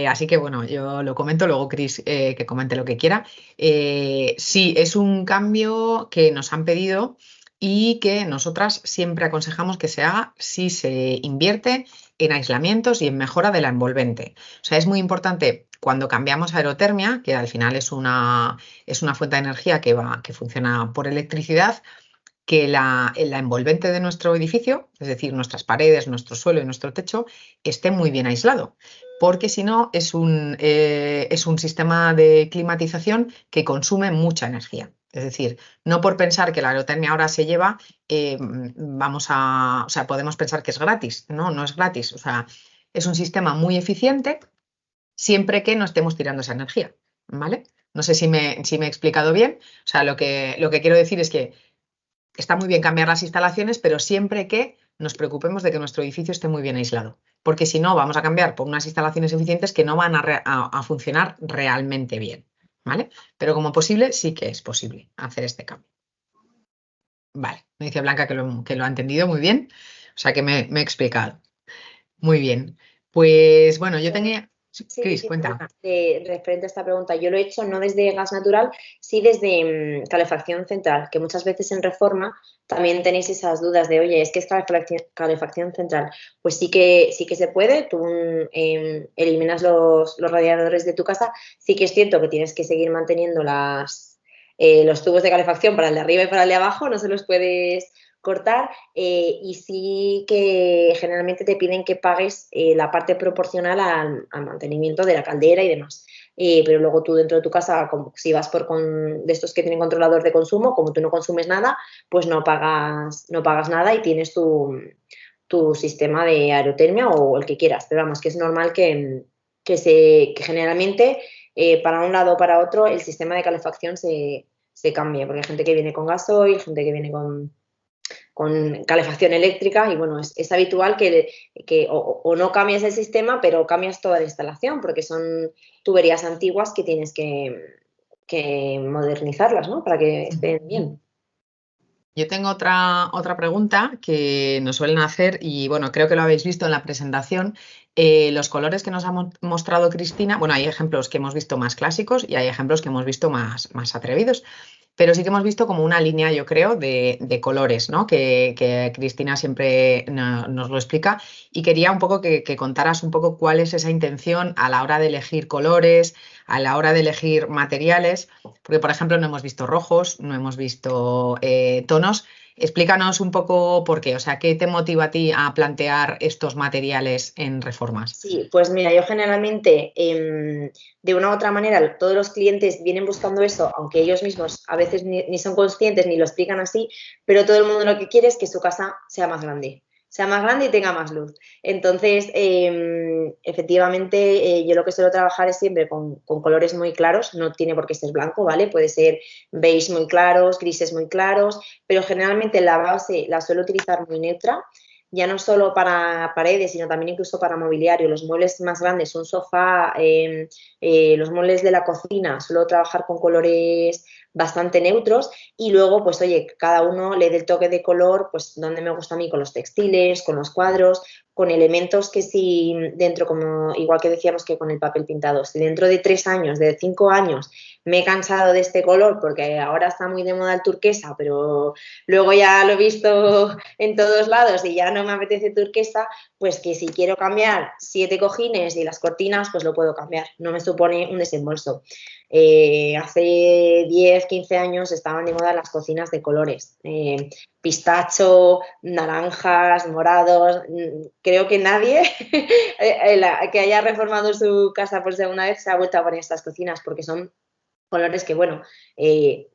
Así que bueno, yo lo comento, luego Cris que comente lo que quiera. Sí, es un cambio que nos han pedido y que nosotras siempre aconsejamos que se haga si se invierte en aislamientos y en mejora de la envolvente. O sea, es muy importante cuando cambiamos a aerotermia, que al final es una fuente de energía que funciona por electricidad, que la envolvente de nuestro edificio, es decir, nuestras paredes, nuestro suelo y nuestro techo, esté muy bien aislado, porque si no es un sistema de climatización que consume mucha energía. Es decir, no por pensar que la aerotermia ahora se lleva, o sea, podemos pensar que es gratis. No, no es gratis. O sea, es un sistema muy eficiente siempre que no estemos tirando esa energía, ¿vale? No sé si me he explicado bien. O sea, lo que quiero decir es que está muy bien cambiar las instalaciones, pero siempre que nos preocupemos de que nuestro edificio esté muy bien aislado, porque si no vamos a cambiar por unas instalaciones eficientes que no van a funcionar realmente bien, ¿vale? Pero como posible, sí que es posible hacer este cambio. Vale, me dice Blanca que lo ha entendido muy bien. O sea que me he explicado. Muy bien. Pues bueno, yo tenía... Sí, Cris, sí, cuenta. perdona, referente a esta pregunta, yo lo he hecho no desde gas natural, sí desde calefacción central, que muchas veces en reforma también tenéis esas dudas de, oye, es que es calefacción central. Pues sí que se puede, tú eliminas los radiadores de tu casa, sí que es cierto que tienes que seguir manteniendo los tubos de calefacción para el de arriba y para el de abajo, no se los puedes cortar, y sí que generalmente te piden que pagues la parte proporcional al mantenimiento de la caldera y demás. Pero luego tú dentro de tu casa, como si vas de estos que tienen controlador de consumo, como tú no consumes nada, pues no pagas nada y tienes tu sistema de aerotermia o el que quieras. Pero vamos, que es normal que generalmente para un lado o para otro el sistema de calefacción se cambie, porque hay gente que viene con gasoil, gente que viene con calefacción eléctrica y bueno, es habitual que o no cambias el sistema, pero cambias toda la instalación porque son tuberías antiguas que tienes que modernizarlas, ¿no? Para que estén bien. Yo tengo otra pregunta que nos suelen hacer y bueno, creo que lo habéis visto en la presentación. Los colores que nos ha mostrado Cristina, bueno, hay ejemplos que hemos visto más clásicos y hay ejemplos que hemos visto más atrevidos. Pero sí que hemos visto como una línea, yo creo, de colores, ¿no? Que Cristina siempre nos lo explica. Y quería un poco que contaras un poco cuál es esa intención a la hora de elegir colores, a la hora de elegir materiales. Porque, por ejemplo, no hemos visto rojos, no hemos visto tonos. Explícanos un poco por qué, o sea, ¿qué te motiva a ti a plantear estos materiales en reformas? Sí, pues mira, yo generalmente, de una u otra manera, todos los clientes vienen buscando eso, aunque ellos mismos a veces ni son conscientes ni lo explican así, pero todo el mundo lo que quiere es que su casa sea más grande y tenga más luz. Entonces, efectivamente, yo lo que suelo trabajar es siempre con colores muy claros, no tiene por qué ser blanco, ¿vale? Puede ser beige muy claros, grises muy claros, pero generalmente la base la suelo utilizar muy neutra, ya no solo para paredes, sino también incluso para mobiliario. Los muebles más grandes, un sofá, los muebles de la cocina, suelo trabajar con colores bastante neutros y luego, pues oye, cada uno le dé el toque de color, pues donde me gusta a mí, con los textiles, con los cuadros, con elementos que si dentro, como igual que decíamos que con el papel pintado, si dentro de 3 años, de 5 años, me he cansado de este color porque ahora está muy de moda el turquesa, pero luego ya lo he visto en todos lados y ya no me apetece turquesa, pues que si quiero cambiar 7 cojines y las cortinas, pues lo puedo cambiar, no me supone un desembolso. Hace 10, 15 años estaban de moda las cocinas de colores, pistacho, naranjas, morados. Creo que nadie que haya reformado su casa por segunda vez se ha vuelto a poner estas cocinas porque son colores que, bueno,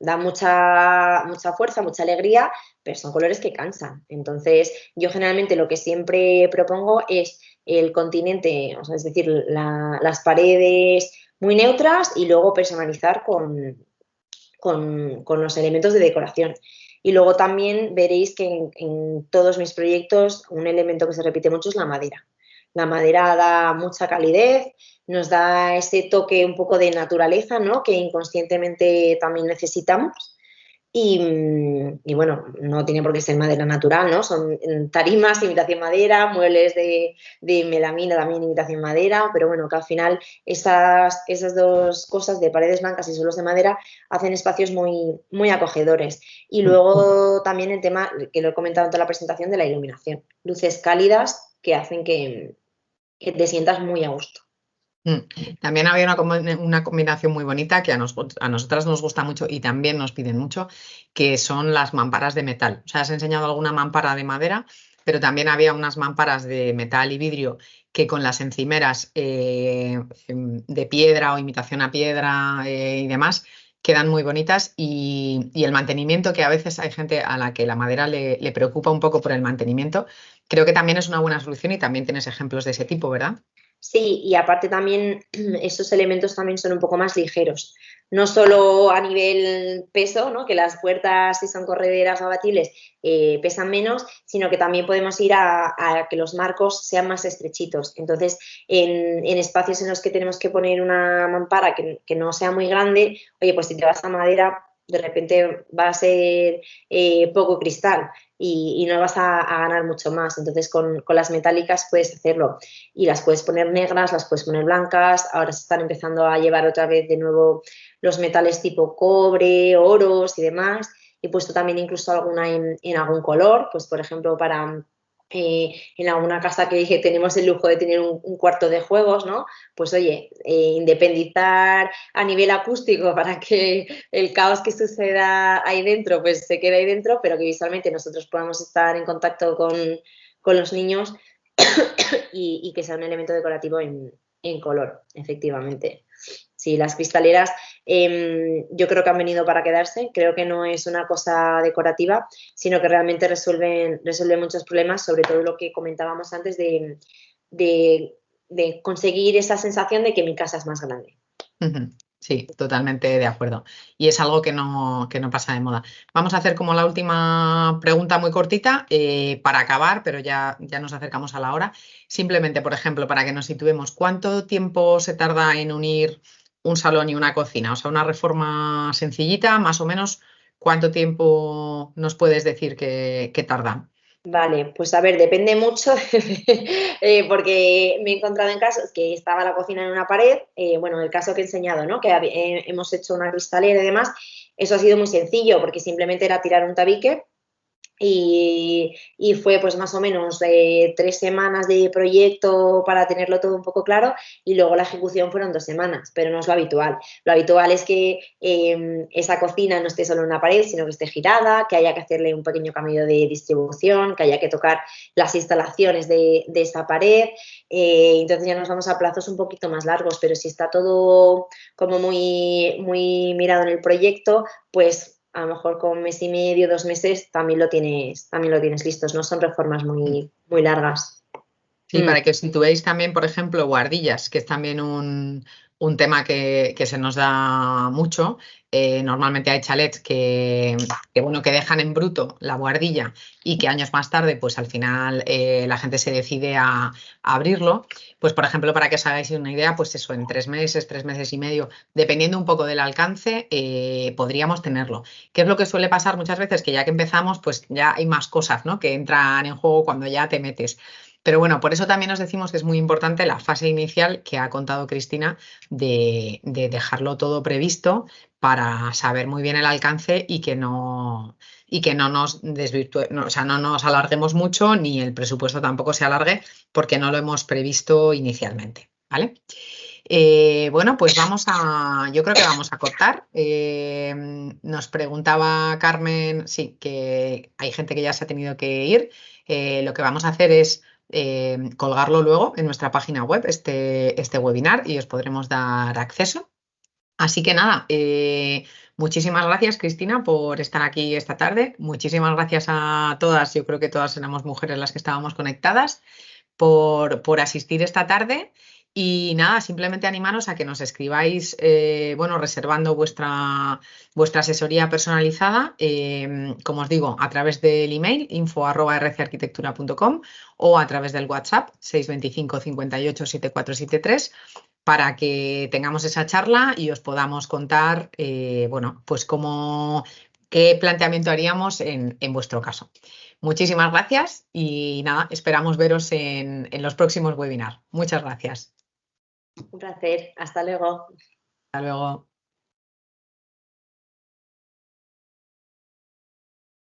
dan mucha fuerza, mucha alegría, pero son colores que cansan. Entonces, yo generalmente lo que siempre propongo es el continente, o sea, es decir, las paredes muy neutras y luego personalizar con los elementos de decoración. Y luego también veréis que en todos mis proyectos un elemento que se repite mucho es la madera. La madera da mucha calidez, nos da ese toque un poco de naturaleza, ¿no? Que inconscientemente también necesitamos. Y bueno, no tiene por qué ser madera natural, ¿no? Son tarimas, imitación madera, muebles de melamina, también imitación madera, pero bueno, que al final esas dos cosas de paredes blancas y suelos de madera hacen espacios muy, muy acogedores. Y luego también el tema, que lo he comentado en toda la presentación, de la iluminación. Luces cálidas que hacen que te sientas muy a gusto. También había una combinación muy bonita que a nosotras nos gusta mucho y también nos piden mucho, que son las mamparas de metal. O sea, has enseñado alguna mámpara de madera, pero también había unas mámparas de metal y vidrio que con las encimeras de piedra o imitación a piedra y demás quedan muy bonitas y el mantenimiento, que a veces hay gente a la que la madera le preocupa un poco por el mantenimiento, creo que también es una buena solución y también tienes ejemplos de ese tipo, ¿verdad? Sí, y aparte también estos elementos también son un poco más ligeros. No solo a nivel peso, ¿no? Que las puertas, si son correderas o abatibles, pesan menos, sino que también podemos ir a que los marcos sean más estrechitos. Entonces, en espacios en los que tenemos que poner una mampara que no sea muy grande, oye, pues si te vas a madera, de repente va a ser poco cristal y no vas a ganar mucho más. Entonces con las metálicas puedes hacerlo y las puedes poner negras, las puedes poner blancas. Ahora se están empezando a llevar otra vez de nuevo los metales tipo cobre, oros y demás. He puesto también incluso alguna en algún color, pues por ejemplo para en alguna casa que tenemos el lujo de tener un cuarto de juegos, ¿no? Pues oye, independizar a nivel acústico para que el caos que suceda ahí dentro pues se quede ahí dentro, pero que visualmente nosotros podamos estar en contacto con los niños y que sea un elemento decorativo en color, efectivamente. Sí, las cristaleras yo creo que han venido para quedarse, creo que no es una cosa decorativa, sino que realmente resuelven muchos problemas, sobre todo lo que comentábamos antes de conseguir esa sensación de que mi casa es más grande. Sí, totalmente de acuerdo. Y es algo que no pasa de moda. Vamos a hacer como la última pregunta muy cortita para acabar, pero ya nos acercamos a la hora. Simplemente, por ejemplo, para que nos situemos, ¿cuánto tiempo se tarda en unir un salón y una cocina? O sea, una reforma sencillita, más o menos, ¿cuánto tiempo nos puedes decir que tarda? Vale, pues a ver, depende mucho porque me he encontrado en casos que estaba la cocina en una pared, bueno, el caso que he enseñado, ¿no? Que hemos hecho una cristalera y demás, eso ha sido muy sencillo porque simplemente era tirar un tabique y fue pues más o menos 3 semanas de proyecto para tenerlo todo un poco claro y luego la ejecución fueron 2 semanas, pero no es lo habitual. Lo habitual es que esa cocina no esté solo en una pared, sino que esté girada, que haya que hacerle un pequeño cambio de distribución, que haya que tocar las instalaciones de esa pared. Entonces ya nos vamos a plazos un poquito más largos, pero si está todo como muy mirado en el proyecto, pues a lo mejor con 1 mes y medio, 2 meses, también lo tienes listos, no son reformas muy largas. Sí, para que os situéis también, por ejemplo, guardillas, que es también un tema que se nos da mucho. Normalmente hay chalets bueno, que dejan en bruto la guardilla y que años más tarde, pues al final la gente se decide a abrirlo. Pues, por ejemplo, para que os hagáis una idea, pues eso, en 3 meses, 3 meses y medio, dependiendo un poco del alcance, podríamos tenerlo. ¿Qué es lo que suele pasar muchas veces? Que ya que empezamos, pues ya hay más cosas, ¿no? Que entran en juego cuando ya te metes. Pero bueno, por eso también os decimos que es muy importante la fase inicial que ha contado Cristina de dejarlo todo previsto para saber muy bien el alcance y que no nos desvirtúe, o sea, no nos alarguemos mucho ni el presupuesto tampoco se alargue porque no lo hemos previsto inicialmente, ¿vale? Bueno, pues yo creo que vamos a cortar. Nos preguntaba Carmen, sí, que hay gente que ya se ha tenido que ir. Lo que vamos a hacer es colgarlo luego en nuestra página web, este webinar, y os podremos dar acceso. Así que nada, muchísimas gracias, Cristina, por estar aquí esta tarde. Muchísimas gracias a todas, yo creo que todas éramos mujeres las que estábamos conectadas, por asistir esta tarde. Y nada, simplemente animaros a que nos escribáis, bueno, reservando vuestra asesoría personalizada, como os digo, a través del email info@rcarquitectura.com o a través del WhatsApp 625 58 7473 para que tengamos esa charla y os podamos contar, bueno, pues qué planteamiento haríamos en vuestro caso. Muchísimas gracias y nada, esperamos veros en los próximos webinars. Muchas gracias. Un placer, hasta luego. Hasta luego.